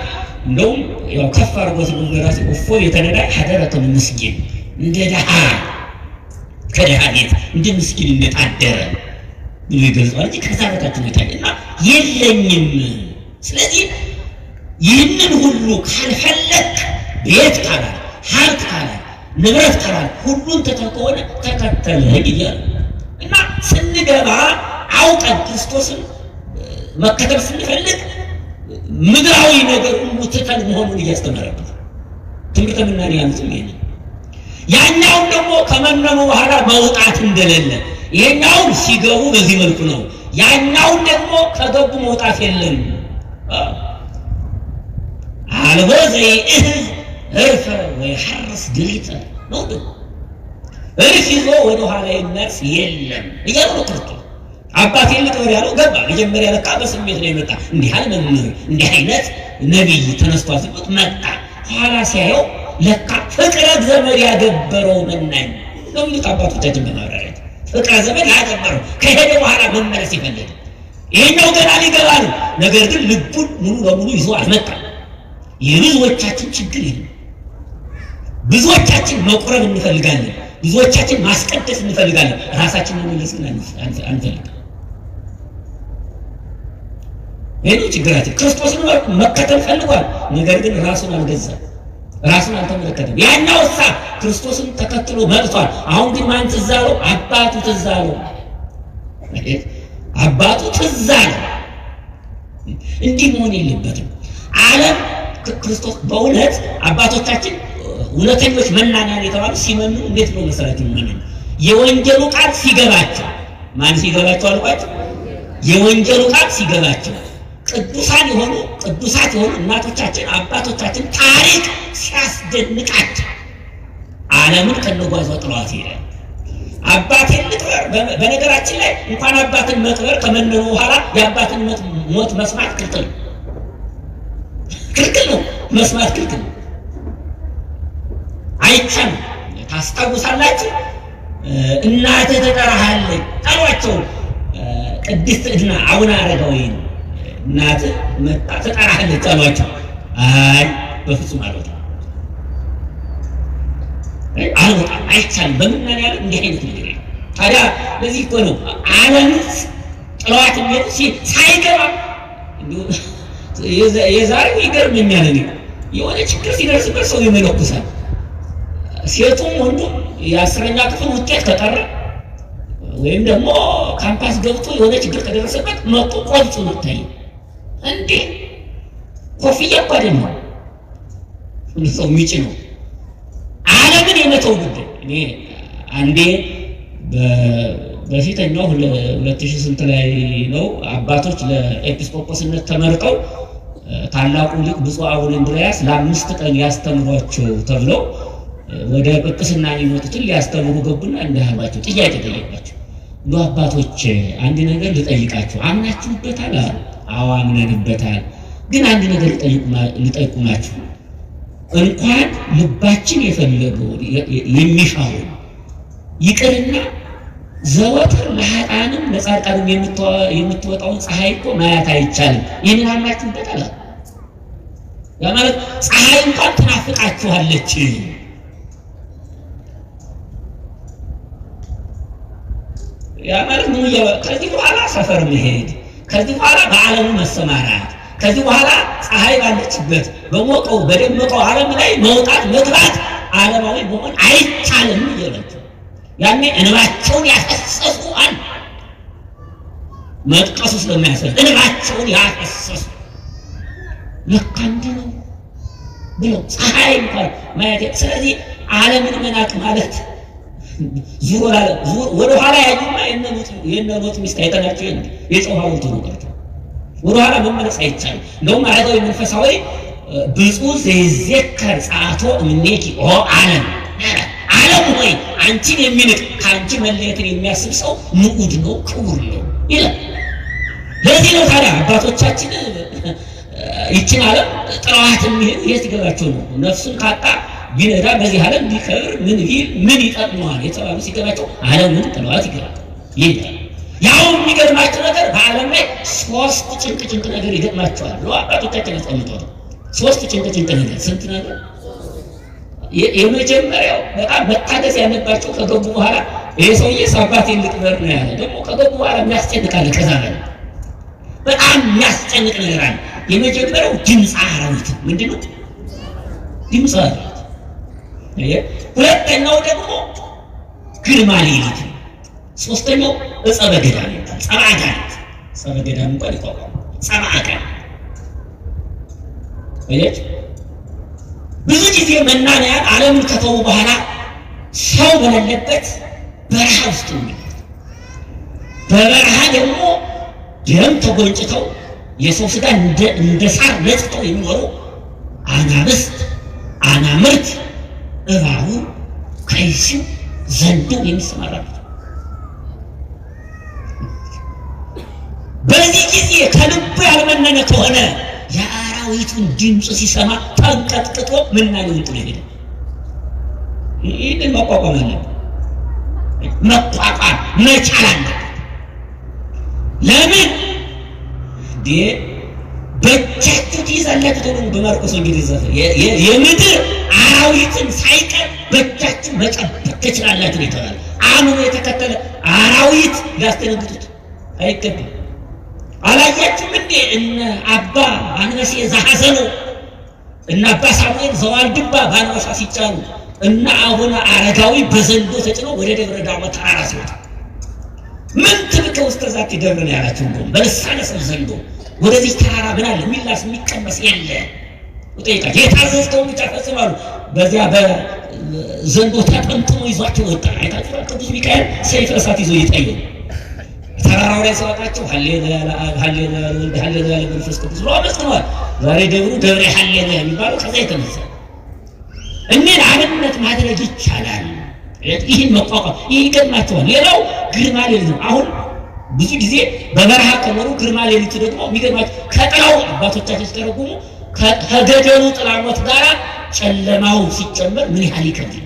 እንደውም ያው ከፍ አድርጎት ነው ገራሲ እፎ የተነዳ ሀደረቱን ምስኪን እንደ ድሃ ከድሃ ቤት እንደ ምስኪንነት አደረ ብሎ ይገልጸዋል እንጂ ከዛ በታች ነው የታየና የለኝም። ስለዚህ ይህንን ሁሉ ካልፈለክ ቤት ካላ ሀብት ካላ ንብረት ካላ ሁሉን ተተከሆነ ተከተለኝ እያለ እና ስንገባ አውቀን ክርስቶስን መከተል ስንፈልግ ምድራዊ ነገር ሁሉ ትተን መሆኑን እያስተማረበት ትምህርተ ምናኔ ያሉትም ይሄ ያኛውን ደግሞ ከመነኑ በኋላ መውጣት እንደሌለ ይሄኛውን ሲገቡ በዚህ መልኩ ነው። ያኛውን ደግሞ ከገቡ መውጣት የለም። አልቦ ዘይእህ እርፈ ወይሐርስ ድሪተ ነው። እርፍ ይዞ ወደ ኋላ የሚያርፍ የለም እያሉ ነው ክርስቶስ። አባቴ ልቅበር ያለው ገባ። መጀመሪያ ለካ በስሜት ነው የመጣ። እንዲህ ያለ መምህር እንዲህ አይነት ነቢይ ተነስቷል ሲሉት መጣ። ኋላ ሲያየው ለካ ፍቅረ ዘመድ ያገበረው መናኝ ነው የሚሉት አባቶቻችን በማብራሪያ ፍቅረ ዘመድ ያገበረው ከሄደ በኋላ መመለስ ይፈልጋል። ይሄኛው ገና ሊገባ ነው። ነገር ግን ልቡን ሙሉ ለሙሉ ይዞ አልመጣም። የብዙዎቻችን ችግር ይሄ ነው። ብዙዎቻችን መቁረብ እንፈልጋለን። ብዙዎቻችን ማስቀደስ እንፈልጋለን። ራሳችንን መመለስ ግን አንፈልግም። ይሄ ችግራችን። ክርስቶስን መከተል ፈልጓል፣ ነገር ግን ራሱን አልገዛም፣ ራሱን አልተመለከተም። ያኛው እሳ ክርስቶስን ተከትሎ መጥቷል። አሁን ግን ማን ትዝ አለው? አባቱ ትዝ አለው። አባቱ ትዝ አለው። እንዲህ መሆን የለበትም። ዓለም ክርስቶስ በእውነት አባቶቻችን እውነተኞች መናንያን የተባሉ ሲመኑ እንዴት ነው መሰረት ይመኑ? የወንጌሉ ቃል ሲገባቸው። ማን ሲገባቸው አልኳቸው? የወንጌሉ ቃል ሲገባቸው ቅዱሳት የሆኑ እናቶቻችን አባቶቻችን ታሪክ ሲያስደንቃቸው ዓለምን ከነጓዟ ጥሏት ይላል። አባቴን ልቅበር። በነገራችን ላይ እንኳን አባትን መቅበር ከመነኑ በኋላ የአባትን ሞት መስማት ክልክል ነው። መስማት ክልክል ነው፣ አይቻልም። ታስታውሳላችሁ? እናትህ ትጠራሃለች አሏቸው። ቅድስት ዕድና አቡነ አረጋዊ እናትህ መጣ ትጠራሃለች አሏቸው። አይ በፍጹም አልወጣም አይቻልም። በምናን ያለ እንዲህ አይነት ነገር ታዲያ ለዚህ እኮ ነው ዓለምን ጥሏት የሚሄዱ ሳይገባ የዛሬው ይገርመኛል። የሆነ ችግር ሲደርስበት ሰው ይመለኩሳል። ሴቱም ወንዱም የ10ኛ ክፍል ውጤት ከቀረ ወይም ደግሞ ካምፓስ ገብቶ የሆነ ችግር ከደረሰበት መጡ ቆልጹ ይታይ እንዴ! ኮፍያ እኮ አይደለም ሰው የሚጭ ነው። ዓለምን የመተው ጉዳይ። እኔ አንዴ በፊተኛው 2000 ስንት ላይ ነው አባቶች ለኤጲስቆጶስነት ተመርጠው ታላቁ ሊቅ ብፁዕ አቡነ እንድርያስ ለ5 ቀን ያስተምሯቸው ተብለው ወደ ጵጵስና ሊመጡትን ሊያስተምሩ ገቡና እንዳህባቸው ጥያቄ ጠየቋቸው። እንደው አባቶች አንድ ነገር ልጠይቃቸው። አምናችሁበታል? አዎ አምነንበታል። ግን አንድ ነገር ልጠይቁናችሁ። እንኳን ልባችን የፈለገው የሚሻው ይቅርና ዘወትር ለኃጥአንም ለጻድቃንም የምትወጣውን ፀሐይ እኮ ማየት አይቻልም። ይህንን አምናችሁበታል? ያ ማለት ፀሐይ እንኳን ትናፍቃችኋለች። ያ ማለት ምን ከዚህ በኋላ ሰፈር መሄድ፣ ከዚህ በኋላ በዓለሙ መሰማራት፣ ከዚህ በኋላ ፀሐይ ባለችበት በሞቀው በደመቀው ዓለም ላይ መውጣት መግባት ዓለማዊ መሆን አይቻልም እያላቸው ያኔ እንባቸውን ያፈሰሱ አሉ። መጥቀሱ ስለማያሰብ እንባቸውን ያፈሰሱ ለካ እንዲህ ነው ብለው ፀሐይ እንኳን ማየት። ስለዚህ ዓለምን መናቅ ማለት ወደ ኋላ ያዩና የነ ሎጥ ሚስት አይተናቸው የጨው ሐውልት ነው ቀርቶ ወደ ኋላ መመለስ አይቻልም። እንደውም አረጋዊ መንፈሳዊ ብፁዕ ዘይዜከር ጸአቶ እምኔኪ ኦ ዓለም ዓለም ሆይ አንቺን የሚንቅ ከአንቺ መለየትን የሚያስብ ሰው ንዑድ ነው ክቡር ነው ይላል። ለዚህ ነው ታዲያ አባቶቻችን ይችን ዓለም ጥለዋት የሚሄዱ የት ይገባቸው ነው? ነፍሱን ካጣ ቢነዳ በዚህ ዓለም ቢከብር ምን ይጠቅመዋል የተባሉ ሲገባቸው ዓለምን ጥለዋት ይገባል ይሄዳል። ያው የሚገርማቸው ነገር በዓለም ላይ ሶስት ጭንቅ ነገር ይገጥማቸዋል። አባቶቻችን ያስቀምጠው ሶስት ጭንቅ ነገር ስንት ነገር? የመጀመሪያው በጣም መታገስ ያለባቸው ከገቡ በኋላ ይሄ ሰውዬ ሳባት ልቅበር ነው ያለ። ደግሞ ከገቡ በኋላ የሚያስጨንቃል። ከዛ በላይ በጣም የሚያስጨንቅ ነገር አለ። የመጀመሪያው ድምፅ አራዊት ምንድነው? ድምፅ አራዊት። ሁለተኛው ደግሞ ግርማ ሌሊት። ሶስተኛው ዕፀ በገዳም ይባላል። ጸባጋት ዕፀ በገዳም እንኳን ይቆማል። ጸባጋት ወይስ ብዙ ጊዜ መናንያን ዓለምን ከተው በኋላ ሰው በሌለበት በረሃ ውስጥ ነው። በበረሃ ደግሞ ደም ተጎንጭተው የሰው ስጋ እንደ ሳር ነጽተው የሚኖሩ አናብስት፣ አናምርት፣ እባቡ፣ ከይሲው፣ ዘንዶ የሚሰማራበት በዚህ ጊዜ ከልቡ ያልመነነ ከሆነ የአራዊቱን ድምፅ ሲሰማ ተንቀጥቅጦ ምናኔውን ጥሎ ሄደ። ይህንን መቋቋም አለበት፣ መቋቋም መቻል አለበት። ለምን በእጃችሁ ትይዛላችሁ ተብሎ በማርቆስ ወንጌል ይዘፈር የምድር አራዊትን ሳይቀር በእጃችሁ መጨበጥ ትችላላችሁ የተባለ አምኖ የተከተለ አራዊት ሊያስደነግጡት አይገባም። አላያችሁም እንዴ እነ አባ አንበሴ ዘሐዘኑ እና አባ ሳሙኤል ዘዋልድባ በአንበሳ ሲጫኑ እና አቡነ አረጋዊ በዘንዶ ተጭነው ወደ ደብረ ዳሞ ተራራ ሲወጡ ምን ትልቅ ውስጥ ዛት ደብረን ያላችሁ እንደውም በልሳነ ሰብ ዘንዶ ወደዚህ ተራራ ምን አለ የሚላስ የሚቀመስ የለ ወጣ የታዘዝከው ብቻ ፈጽማሉ። በዚያ በዘንዶ ተጠምጥሞ ይዟቸው ወጣ። አይታችሁ ቅዱስ ሚካኤል ሰይፈ እሳት ይዞ ይጠየው ተራራው ላይ ሲወጣቸው ሃሌሉያ ሃሌሉያ ሃሌሉያ ለመንፈስ ቅዱስ ብሎ አመስግኗል። ዛሬ ደብሩ ደብረ ሃሌሉያ የሚባለው ከዛ የተነሳ እኔን አብነት ማድረግ ይቻላል። ይህን መቋቋም ይህ ይገርማቸዋል። ሌላው ግርማ ሌሊት ነው። አሁን ብዙ ጊዜ በበረሃ ከመሩ ግርማ ሌሊት ደግሞ የሚገርማቸው ከጥላው አባቶቻችን ሲተረጉሙ ከገደሉ ጥላሞት ጋር ጨለማው ሲጨመር ምን ያህል ይከብዳል።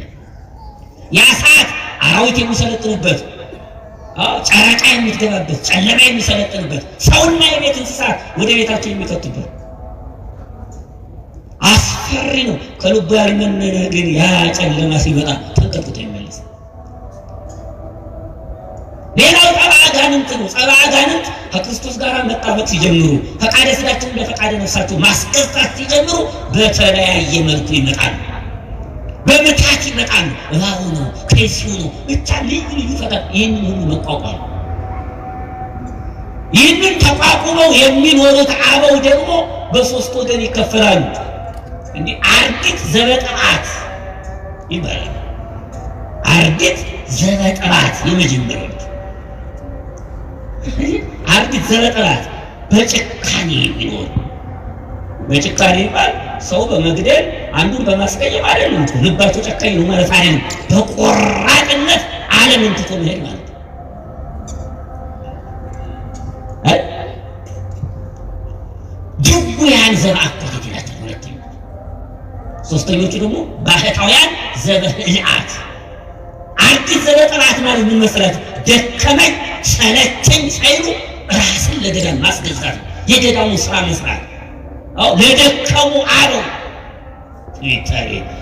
ያ ሰዓት አራዊት የሚሰለጥኑበት፣ ጨረቃ የምትገባበት፣ ጨለማ የሚሰለጥንበት፣ ሰውና የቤት እንስሳት ወደ ቤታቸው የሚከቱበት አስፈሪ ነው። ከልቡ ያልመነነ ግን ያ ጨለማ ሲመጣ ተንቀጥቅጦ ይመለስ። ሌላው ጸባ አጋንንት ነው። ጸባ አጋንንት ከክርስቶስ ጋር መጣበቅ ሲጀምሩ፣ ፈቃደ ሥጋቸውን ለፈቃደ ነፍሳቸው ማስገዛት ሲጀምሩ በተለያየ መልኩ ይመጣሉ። በምታት ይመጣሉ። እባቡ ነው፣ ከይሲው ነው፣ ብቻ ልዩ ልዩ ፈቃድ። ይህንን ሁሉ መቋቋም ይህንን ተቋቁመው የሚኖሩት አበው ደግሞ በሶስት ወገን ይከፈላሉ። እንዲህ አርዲት ዘበጠባት ይባላል። አርዲት ዘበጠባት የመጀመሪያው አርዲት ዘበጠባት በጭካኔ የሚኖሩ በጭካኔ ይባል ሰው በመግደል አንዱን በማስቀየም አይደለም። ልባቸው ጨካኝ ነው ማለት አይደለም። በቆራጥነት ዓለምን ትቶ መሄድ ማለት ነው። ድውያን ዘበአኮቴት ይላቸው ሁለተኛ። ሶስተኞቹ ደግሞ ባህታውያን ዘበህልአት። አርዲት ዘበጠባት ማለት ምን መሰላችሁ? ደከመኝ ሰለቸኝ ሳይሉ ራስን ለገዳም ማስገዛት፣ የገዳሙን ስራ መስራት። ለደከሙ አበው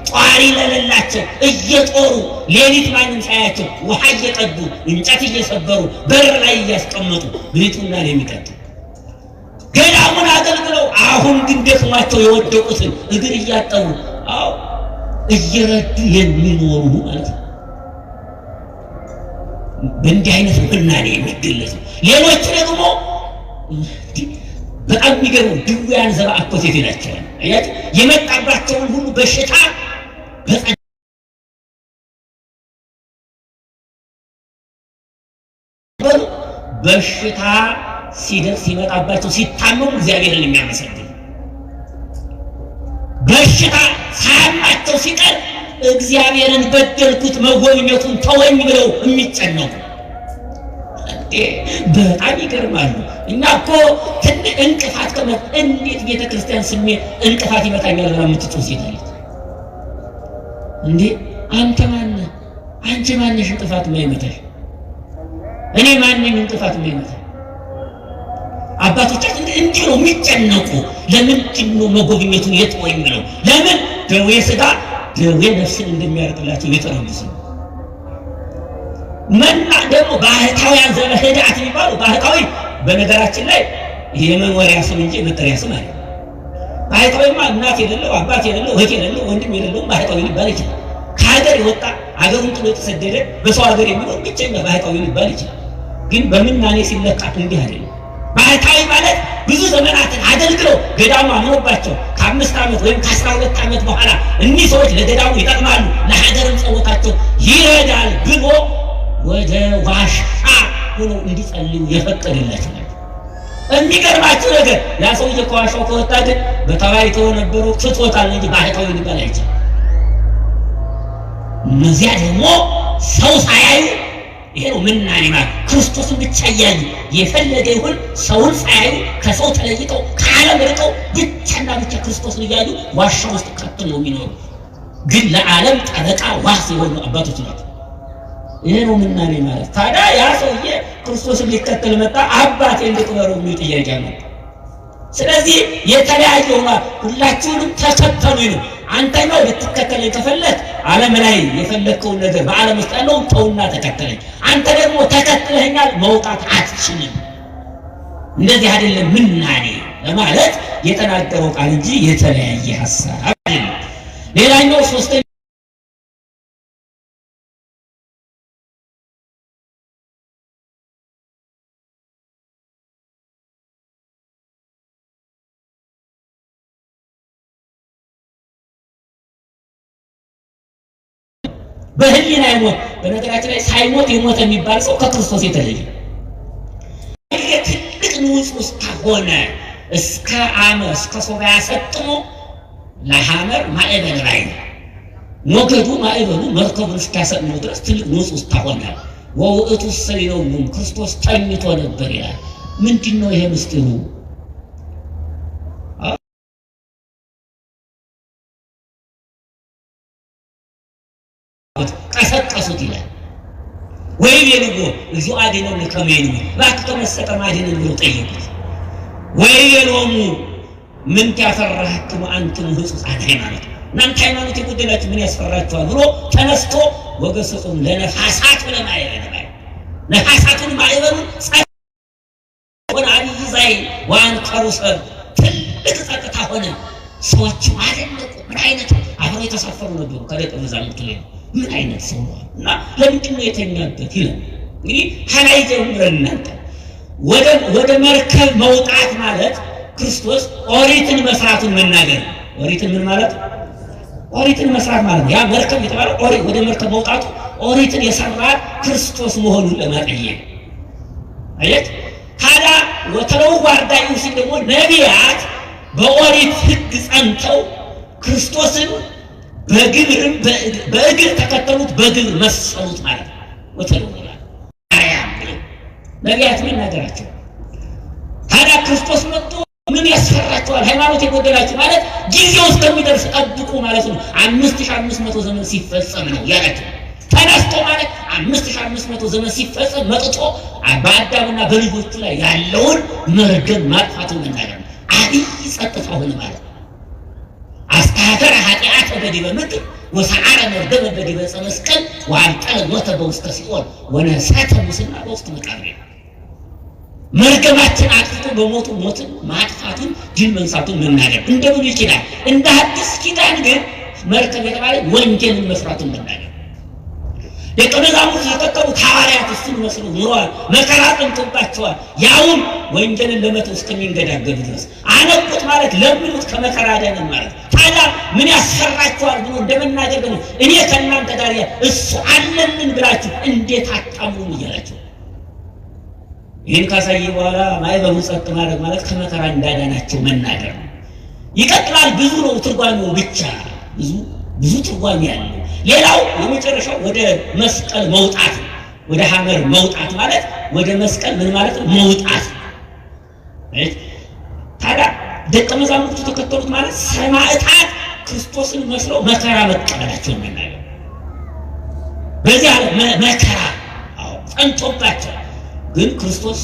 ጧሪ ለሌላቸው እየጦሩ ሌሊት ማንም ሳያቸው ውሃ እየቀዱ እንጨት እየሰበሩ በር ላይ እያስቀመጡ ቤቱና የሚቀጡ ገዳሙን አገልግለው አሁን ግን ደክሟቸው የወደቁትን እግር እያጠቡ እየረዱ የሚኖሩ ማለት ነው። በእንዲህ አይነት ምናኔ የሚገለጹ ሌሎች ደግሞ በጣም የሚገርሙ ድውያን ዘበአኮቴት ይላቸዋል። አያችሁ የመጣባቸውን ሁሉ በሽታ በሽታ ሲደርስ ሲመጣባቸው ሲታመሙ እግዚአብሔርን የሚያመሰግኑ በሽታ ሳያማቸው ሲቀር እግዚአብሔርን በደልኩት መጎብኘቱን ተወኝ ብለው የሚጨነቁ በጣም ይገርማሉ። እኛ እኮ ትንሽ እንቅፋት እንዴት ቤተክርስቲያን ስሜት እንቅፋት ይመታኛል ብላ የምትጮህ ሴት አለች እንዴ! አንተ ማነህ? አንቺ ማነሽ እንቅፋት የማይመታሽ? እኔ ማነኝ እንቅፋት የማይመታ? አባቶቻችን እንዲህ ነው የሚጨነቁ። ለምንድን ነው መጎብኘቱን የተወኝ ብለው? ለምን ደዌ ሥጋ ደዌ ነፍስን እንደሚያርቅላቸው የተረዱት ነው። መና ደግሞ ባህታውያን ዘበህዳት የሚባሉ ባህታዊ በነገራችን ላይ የመኖሪያ ስም እንጂ መጠሪያ ስም አለ። ባህታዊማ እናት የሌለው አባት የሌለው እህት የሌለው ወንድም የሌለው ባህታዊ ሊባል ይችላል። ከሀገር የወጣ ሀገሩን ጥሎ የተሰደደ በሰው ሀገር የሚኖር ብቸኛ ባህታዊ ሊባል ይችላል። ግን በምናኔ ሲለካ እንዲህ አይደለም። ባህታዊ ማለት ብዙ ዘመናትን አገልግለው ገዳሙ አምኖባቸው ከ5 ዓመት ወይም ከ12 ዓመት በኋላ እኒህ ሰዎች ለገዳሙ ይጠቅማሉ፣ ለሀገርም ጸሎታቸው ይረዳል ብሎ ወደ ዋሻ ሆኖ እንዲጸልዩ የፈቀደላቸው ነው። የሚገርማችሁ ነገር ያ ሰውዬ ከዋሻው ከወጣ ግን በተባይቶ ነበሩ ፍቶታል እንጂ ባህታዊ ሊባል አይችልም። እነዚያ ደግሞ ሰው ሳያዩ ይሄ ነው ምናኔ ማለት ክርስቶስን ብቻ እያዩ የፈለገ ይሁን ሰውን ሳያዩ ከሰው ተለይተው ከዓለም ርቀው ብቻና ብቻ ክርስቶስን እያዩ ዋሻ ውስጥ ቀጥሎ ነው የሚኖሩ። ግን ለዓለም ጠበቃ ዋስ የሆኑ አባቶች ናቸው። ይሄ ነው ምናኔ ማለት። ታዲያ ያ ሰውዬ ክርስቶስን ሊከተል መጣ። አባቴ እንድትበሩ የሚል ጥያቄ ነው። ስለዚህ የተለያየ ሆኗል። ሁላችሁንም ተከተሉኝ ነው። አንተኛው ልትከተለኝ ከፈለግ ዓለም ላይ የፈለግከውን ነገር በዓለም ውስጥ ያለውን ተውና ተከተለኝ። አንተ ደግሞ ተከትለኛል መውጣት አትችልም። እንደዚህ አይደለም ምናኔ ለማለት የተናገረው ቃል እንጂ የተለያየ ሐሳብ አይደለም። ሌላኛው ሶስተኛ በህሊና ይሞት። በነገራችን ላይ ሳይሞት የሞተ የሚባል ሰው ከክርስቶስ የተለየ ትልቅ ንጹሕ እስከሆነ እስከ አመር እስከ ሶርያ ሰጥሞ ለሐመር ማዕበል ላይ ሞገዱ ማዕበሉ መርከቡን እስኪያሰጥመው ድረስ ትልቅ ንጹሕ እስከሆነ ወውእቱ ሰሊለውም ክርስቶስ ተኝቶ ነበር ይላል። ምንድን ነው ይሄ ምስጢሩ? ቀሰቀሱት ይላል። ወይም የልጎ እዚሁ አድነን ከመሄዱ እባክህ ከመሰቀም አድነን ብለው ጠየቁት። ወይም የሎሙ ምን ያፈራህክሙ አንትሙ ሕጹፃነ ሃይማኖት፣ እናንተ ሃይማኖት የጎደላችሁ ምን ያስፈራችኋል ብሎ ተነስቶ ወገሰጹም ለነፋሳት ለማዕበል ነፋሳቱን ማዕበሉን ሆነ አብይ ዛይ ወአንቀሩ ሰብ ትልቅ ጸጥታ ሆነ። ሰዎች አደነቁ። ምን አይነት አብረው የተሳፈሩ ነበሩ ከደቀ መዛሙርቱ ላይ ምን አይነት ሰው ነው እና ለምንድን ነው የተኛበት ይላል። እንግዲህ ከላይ ጀምረን እናንተ ወደ መርከብ መውጣት ማለት ክርስቶስ ኦሪትን መስራቱን መናገር። ኦሪትን ምን ማለት? ኦሪትን መስራት ማለት ያ መርከብ የተባለው ኦሪት ወደ መርከብ መውጣቱ ኦሪትን የሰራት ክርስቶስ መሆኑን ለማጠየቅ አየት። ታዲያ ወተለው ዋርዳዩ ሲል ደግሞ ነቢያት በኦሪት ሕግ ጸንተው ክርስቶስን በግብርም በእግር ተከተሉት፣ በግብር መሰሉት ማለት ነው። ወተለው ነቢያት ምን ነገራቸው? ታዲያ ክርስቶስ መጥቶ ምን ያስፈራቸዋል? ሃይማኖት የጎደላችሁ ማለት ጊዜው እስከሚደርስ ጠብቁ ማለት ነው። 5500 ዘመን ሲፈጸም ነው ያላቸው። ተነስቶ ማለት 5500 ዘመን ሲፈጸም መጥቶ በአዳምና በልጆቹ ላይ ያለውን መርገም ማጥፋቱን መናገር ነው። አብይ ጸጥታ ሆነ ማለት ነው። አስተሐከረ ኃጢአተ በዲበ ምድር ወሰዓረ መርገመ በዲበ ዕፀ መስቀል ወአንቀረ ሞተ በውስተ ሲኦል ወነሰተ ሙስና በውስተ መቃብር። መርገማችን አጥፍቶ በሞቱ ሞትን ማጥፋቱን ድል መንሳቱን መናገር እንደ ብሉይ ኪዳን። እንደ አዲስ ኪዳን ግን መርከብ የተባለ ወንጌልን መስራቱን መናገር። ደቀ መዛሙርት የተከተሉት ሐዋርያት እሱን መስለው ኑረዋል። መከራ ጠንቶባቸዋል። ያውም ወንጌልን ለመተው እስከሚንገዳገዱ ድረስ አነቁት ማለት ለምኑት ከመከራ አዳነን ማለት። ታዲያ ምን ያሰራችኋል ብሎ እንደመናገር ደግሞ እኔ ከእናንተ ጋር እሱ አለልን ብላችሁ እንዴት አታምኑም እያላቸው ይህን ካሳየ በኋላ ማዕበሉን ጸጥ ማድረግ ማለት ከመከራ እንዳዳናቸው መናገር ነው። ይቀጥላል። ብዙ ነው ትርጓሜው፣ ብቻ ብዙ ትርጓሜ ያለው። ሌላው የመጨረሻው ወደ መስቀል መውጣት፣ ወደ ሐመር መውጣት ማለት ወደ መስቀል ምን ማለት ነው? መውጣት። ታዲያ ደቀ መዛሙርቱ ተከተሉት ማለት ሰማዕታት ክርስቶስን መስለው መከራ መቀበላቸውን መናገር። በዚህ አለ መከራ ጸንቶባቸው ግን ክርስቶስ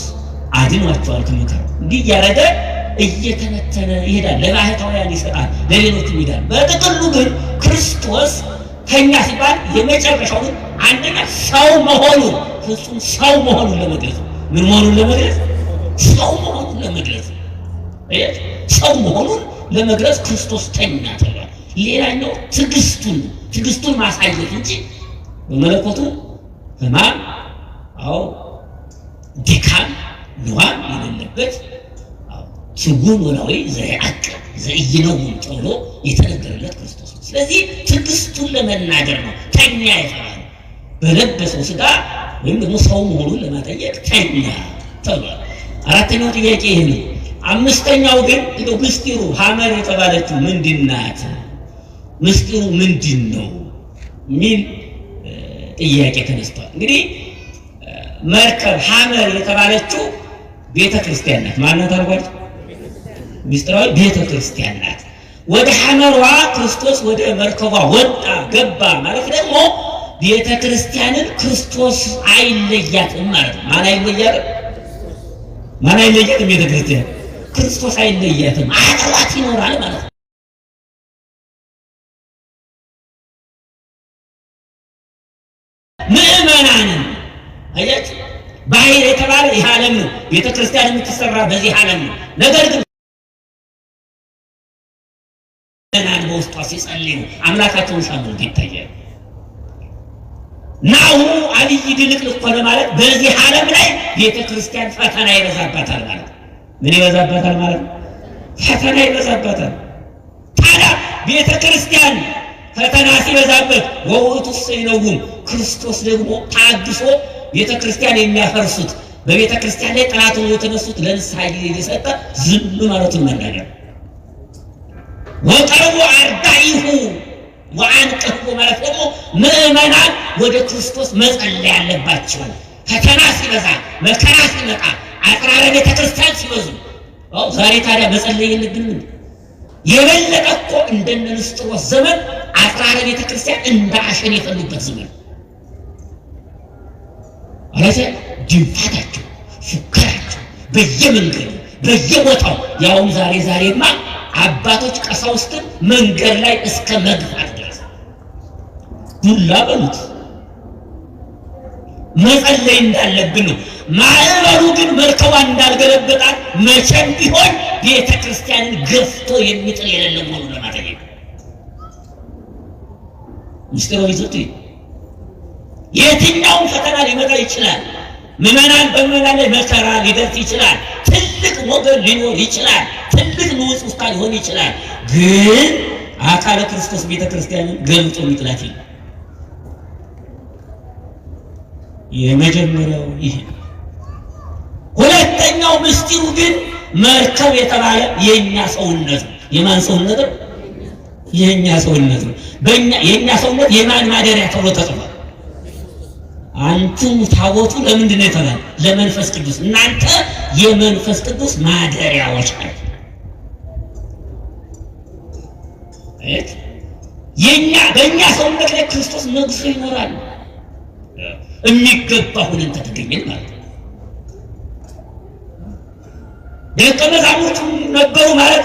አድኗቸዋል ከመከራው። እንዲህ እያደረገ እየተነተነ ይሄዳል። ለባህታውያን ይሰጣል፣ ለሌሎችም ይሄዳል። በጥቅሉ ግን ክርስቶስ ከኛ ሲባል የመጨረሻውን አንደኛ ሰው መሆኑን ፍጹም ሰው መሆኑን ለመግለጽ ምን መሆኑን ለመግለጽ ሰው መሆኑን ለመግለጽ ሰው መሆኑን ለመግለጽ ክርስቶስ ተኛ ተብሏል። ሌላኛው ትዕግስቱን ማሳየት እንጂ በመለኮቱ ሕማም ድካም ንዋም የሌለበት ትጉን ወላዊ ዘያዕቅብ ዘኢይነውም ተብሎ የተነገረለት ክርስቶስ ነው። ስለዚህ ትዕግስቱን ለመናገር ነው ተኛ የተባለው። በለበሰው ሥጋ ወይም ደግሞ ሰው መሆኑን ለማጠየቅ ተኛ ተብሏል። አራተኛው ጥያቄ ይሄ ነው። አምስተኛው ግን እንደው ምስጢሩ ሐመር የተባለችው ምንድን ናት? ምስጢሩ ምንድን ነው የሚል ጥያቄ ተነስቷል። እንግዲህ መርከብ ሐመር የተባለችው ቤተ ክርስቲያን ናት። ማናት አልኳችሁ? ምስጢራዊ ቤተ ክርስቲያን ናት። ወደ ሐመሯ ክርስቶስ ወደ መርከቧ ወጣ ገባ ማለት ደግሞ ቤተ ክርስቲያንን ክርስቶስ አይለያትም ማለት ነው። ማን አይለያትም? ማን አይለያትም? ቤተ ክርስቲያን ክርስቶስ አይለያትም፣ አቅሯት ይኖራል ማለት ነው። ምእመናንን አያችሁ፣ ባህር የተባለ ይህ ዓለም ነው። ቤተ ክርስቲያን የምትሰራ በዚህ ዓለም ነው። ነገር ግን ምእመናን በውስጧ ሲጸልዩ አምላካቸውን ሲያመልኩ ይታያል። ናሁ አብይ ድልቅልቅ ሆነ ማለት በዚህ ዓለም ላይ ቤተ ክርስቲያን ፈተና ይበዛባታል ማለት ነው። ምን ይበዛባታል ማለት ነው? ፈተና ይበዛባታል። ታዲያ ቤተ ክርስቲያን ፈተና ሲበዛበት ወውእቱ ሰይነውም ክርስቶስ ደግሞ ታግሶ ቤተ ክርስቲያን የሚያፈርሱት በቤተ ክርስቲያን ላይ ጠላት የተነሱት ለንስሐ ጊዜ እየሰጠ ዝም ማለቱን መናገር። ወቀርቡ አርዳኢሁ ወአንቅሁ ማለት ደግሞ ምእመናን ወደ ክርስቶስ መጸለይ ያለባቸው። ፈተና ሲበዛ መከራ ሲመጣ አጥራረ ቤተ ክርስቲያን ሲበዙ ዛሬ ታዲያ መጸለይ የለብንም? የበለጠ እኮ እንደነ ንስጥሮስ ዘመን አጥራረ ቤተ ክርስቲያን እንደ አሸን የፈሉበት ዘመን አለዘ ድንፋታቸው፣ ፉከራቸው በየመንገዱ በየቦታው ያውም ዛሬማ አባቶች ቀሳውስትን መንገድ ላይ እስከ መግፋት ድረስ ዱላ በሉት። መጸለይ እንዳለብን ነው። ማዕበሉ ግን መርከቧን እንዳልገለበጣት መቼም ቢሆን ቤተ ክርስቲያንን ገፍቶ የሚጥል የሌለ መሆኑን ለማጠየቅ ምስጢራዊ ይዘቱ የትኛውም ፈተና ሊመጣ ይችላል። ምዕመናን በምዕመናን ላይ መከራ ሊደርስ ይችላል። ትልቅ ወገን ሊኖር ይችላል። ትልቅ ንዑስ ውስጥ ሊሆን ይችላል። ግን አካለ ክርስቶስ ቤተ ክርስቲያንን ገልጦ የሚጥላት ይል የመጀመሪያው ይሄ። ሁለተኛው ምስጢሩ ግን መርከብ የተባለ የኛ ሰውነት ነው። የማን ሰውነት ነው? የኛ ሰውነት ነው። የኛ ሰውነት የማን ማደሪያ ተብሎ ተጽፏል? አንቱም ታቦቱ ለምንድን ነው የተባለ? ለመንፈስ ቅዱስ። እናንተ የመንፈስ ቅዱስ ማደሪያዎች ናችሁ። በእኛ ሰውነት ላይ ክርስቶስ ነግሶ ይኖራል። የሚገባ ሁነን ከተገኘን ማለት ነው። ደቀ መዛሙርቱ ነበሩ ማለት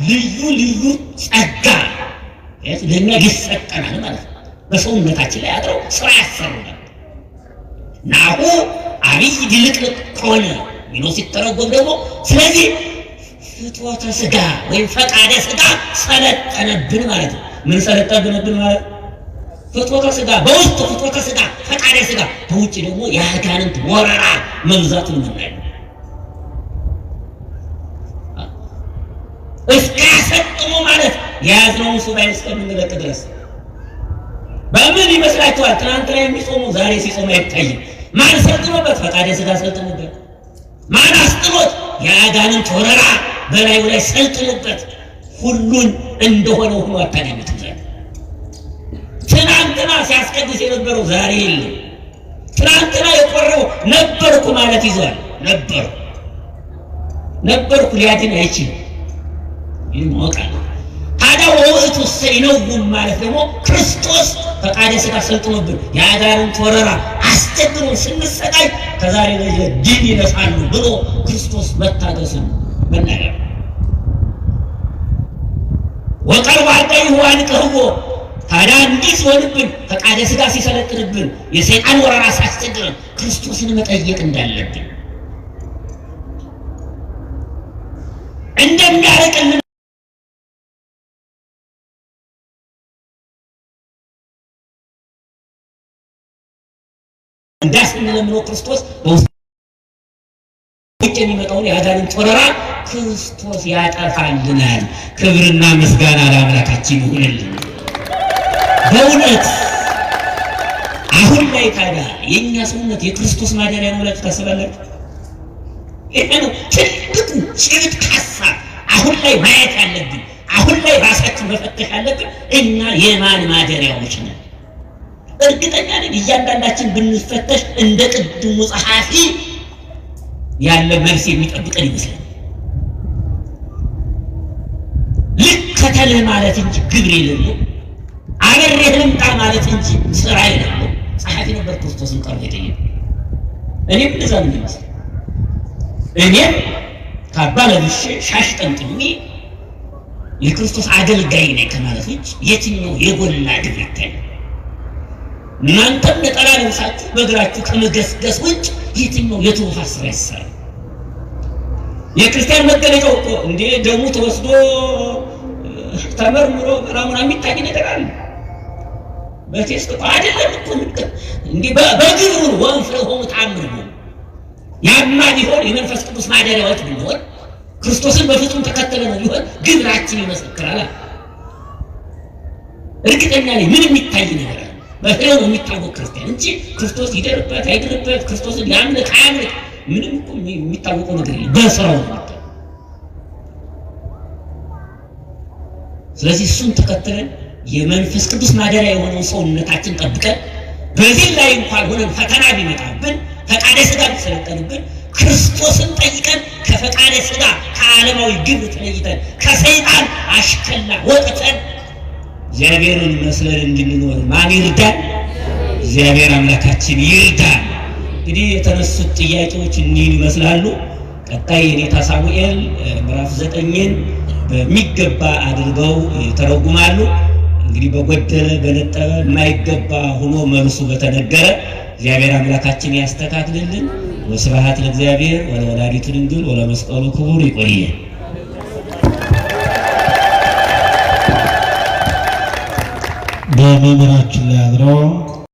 ልዩ ጸጋ ለእኛ ይሰጠናል ማለት ነው። በሰውነታችን ላይ አድረው ስራ ያሰሩናል። ናሁ አብይ ድልቅልቅ ሆነ ሚኖ ሲተረጎም ደግሞ ስለዚህ ፍትወተ ሥጋ ወይም ፈቃደ ሥጋ ሰለጠነብን ማለት ነው። ምን ሰለጠነብን ማለት? ፍትወተ ሥጋ በውስጡ ፍትወተ ሥጋ ፈቃደ ሥጋ በውጭ ደግሞ የአጋንንት ወረራ መብዛቱን የምናየው እስካሰጥሙ ማለት የያዝነውን ሱባኤ እስከምንለቅ ድረስ በምን ይመስላችኋል? ትናንትና የሚጾሙ ዛሬ ሲጾሙ አይታይም። ማን ሰልጥኖበት? ፈቃደ ሥጋ ሰልጥኖበት። ማን አስጥሎት? የአጋንንት ወረራ በላዩ ላይ ሰልጥኖበት ሁሉን እንደሆነ ሆኖ አታገኙትም። ዛሬ ትናንትና ሲያስቀድስ የነበረው ዛሬ የለም። ትናንትና የቆረው ነበርኩ ማለት ይዟል። ነበርኩ ሊያድን አይችልም። ይህ ማወቅ አለ። ታዲያ ወውእቱ ሰይነውም ማለት ደግሞ ክርስቶስ ፈቃደ ሥጋ ሰልጥኖብን የአጋንንት ወረራ አስቸግሮ ስንሰቃይ ከዛሬ ነገ ድል ይነሳሉ ብሎ ክርስቶስ መታገሱን መናገር ወቀርቡ አርዳኢሁ ወአንቅሕዎ። ታዲያ እንዲህ ሲሆንብን ፈቃደ ሥጋ ሲሰለጥንብን የሰይጣን ወረራ ሲያስቸግረን ክርስቶስን መጠየቅ እንዳለብን እንደሚያርቅልን እንዳስንለምነው ክርስቶስ በውስጥ የሚመጣውን የአጋንንት ወረራ ክርስቶስ ያጠፋልናል። ክብርና ምስጋና ለአምላካችን ይሁንልን። በእውነት አሁን ላይ ታዲያ የእኛ ሰውነት የክርስቶስ ማደሪያ ነው ብላችሁ ታስባላችሁ? ይሄ ነው ትልቁ ጭብጥ ሀሳብ። አሁን ላይ ማየት ያለብን፣ አሁን ላይ ራሳችን መፈተሽ ያለብን እኛ የማን ማደሪያዎች ነን? እርግጠኛ ነኝ እያንዳንዳችን ብንፈተሽ እንደ ቅድሙ ጸሐፊ ያለ መልስ የሚጠብቀን ይመስላል። ልከተልህ ማለት እንጂ ግብር የሌለው አብሬህ ልምጣ ማለት እንጂ ስራ የሌለው ጸሐፊ ነበር ክርስቶስን ቀርቦ የጠየቀው። እኔም እንደዛ ምን ይመስል እኔም ካባ ለብሼ ሻሽ ጠምጥሜ የክርስቶስ አገልጋይ ነኝ ከማለት ውጭ የትኛው የጎላ ግብር ይታያል? እናንተም ነጠላ ለብሳችሁ በእግራችሁ ከመገስገስ ውጭ የትኛው የትሩፋት ስራ ይሰራል? የክርስቲያን መገለጫው እኮ እንዴ ደሙ ተወስዶ ተመርምሮ ምናምን የሚታይ ነገር አለ። በቴስት አይደለም እኮ እንዴ በግብሩ ወንፍረው ተአምር ነው። ያማ ቢሆን የመንፈስ ቅዱስ ማደሪያዎች ቢሆን ክርስቶስን በፍጹም ተከተለ ነው ቢሆን ግብራችን ይመሰክራል። እርግጠኛ ነኝ ምን የሚታይ ነገር አለ? በፍሬው ነው የሚታወቅ ክርስቲያን እንጂ ክርስቶስ ይደርበት አይደርበት ክርስቶስን ያምልክ አያምልክ ምንም እኮ የሚታወቀው ነገር የለም። በስራው ነው። ስለዚህ እሱን ተከትለን የመንፈስ ቅዱስ ማደሪያ የሆነው ሰውነታችን ጠብቀን በዚህ ላይ እንኳን ሆነን ፈተና ቢመጣብን ፈቃደ ሥጋ ቢሰለጠንብን ክርስቶስን ጠይቀን ከፈቃደ ሥጋ ከዓለማዊ ግብር ተለይተን ከሰይጣን አሽከላ ወጥተን እግዚአብሔርን መስለን እንድንኖር ማን ይርዳል? እግዚአብሔር አምላካችን ይርዳል። እንግዲህ የተነሱት ጥያቄዎች እኒህን ይመስላሉ። ቀጣይ የኔታ ሳሙኤል ምዕራፍ 9ን በሚገባ አድርገው ተረጉማሉ። እንግዲህ በጎደለ በነጠበ የማይገባ ሆኖ መልሱ በተነገረ እግዚአብሔር አምላካችን ያስተካክልልን። ወስብሐት ለእግዚአብሔር ወለወላዲቱ ድንግል ወለመስቀሉ ክቡር። ይቆየን። በመምህራችን ላይ አድረው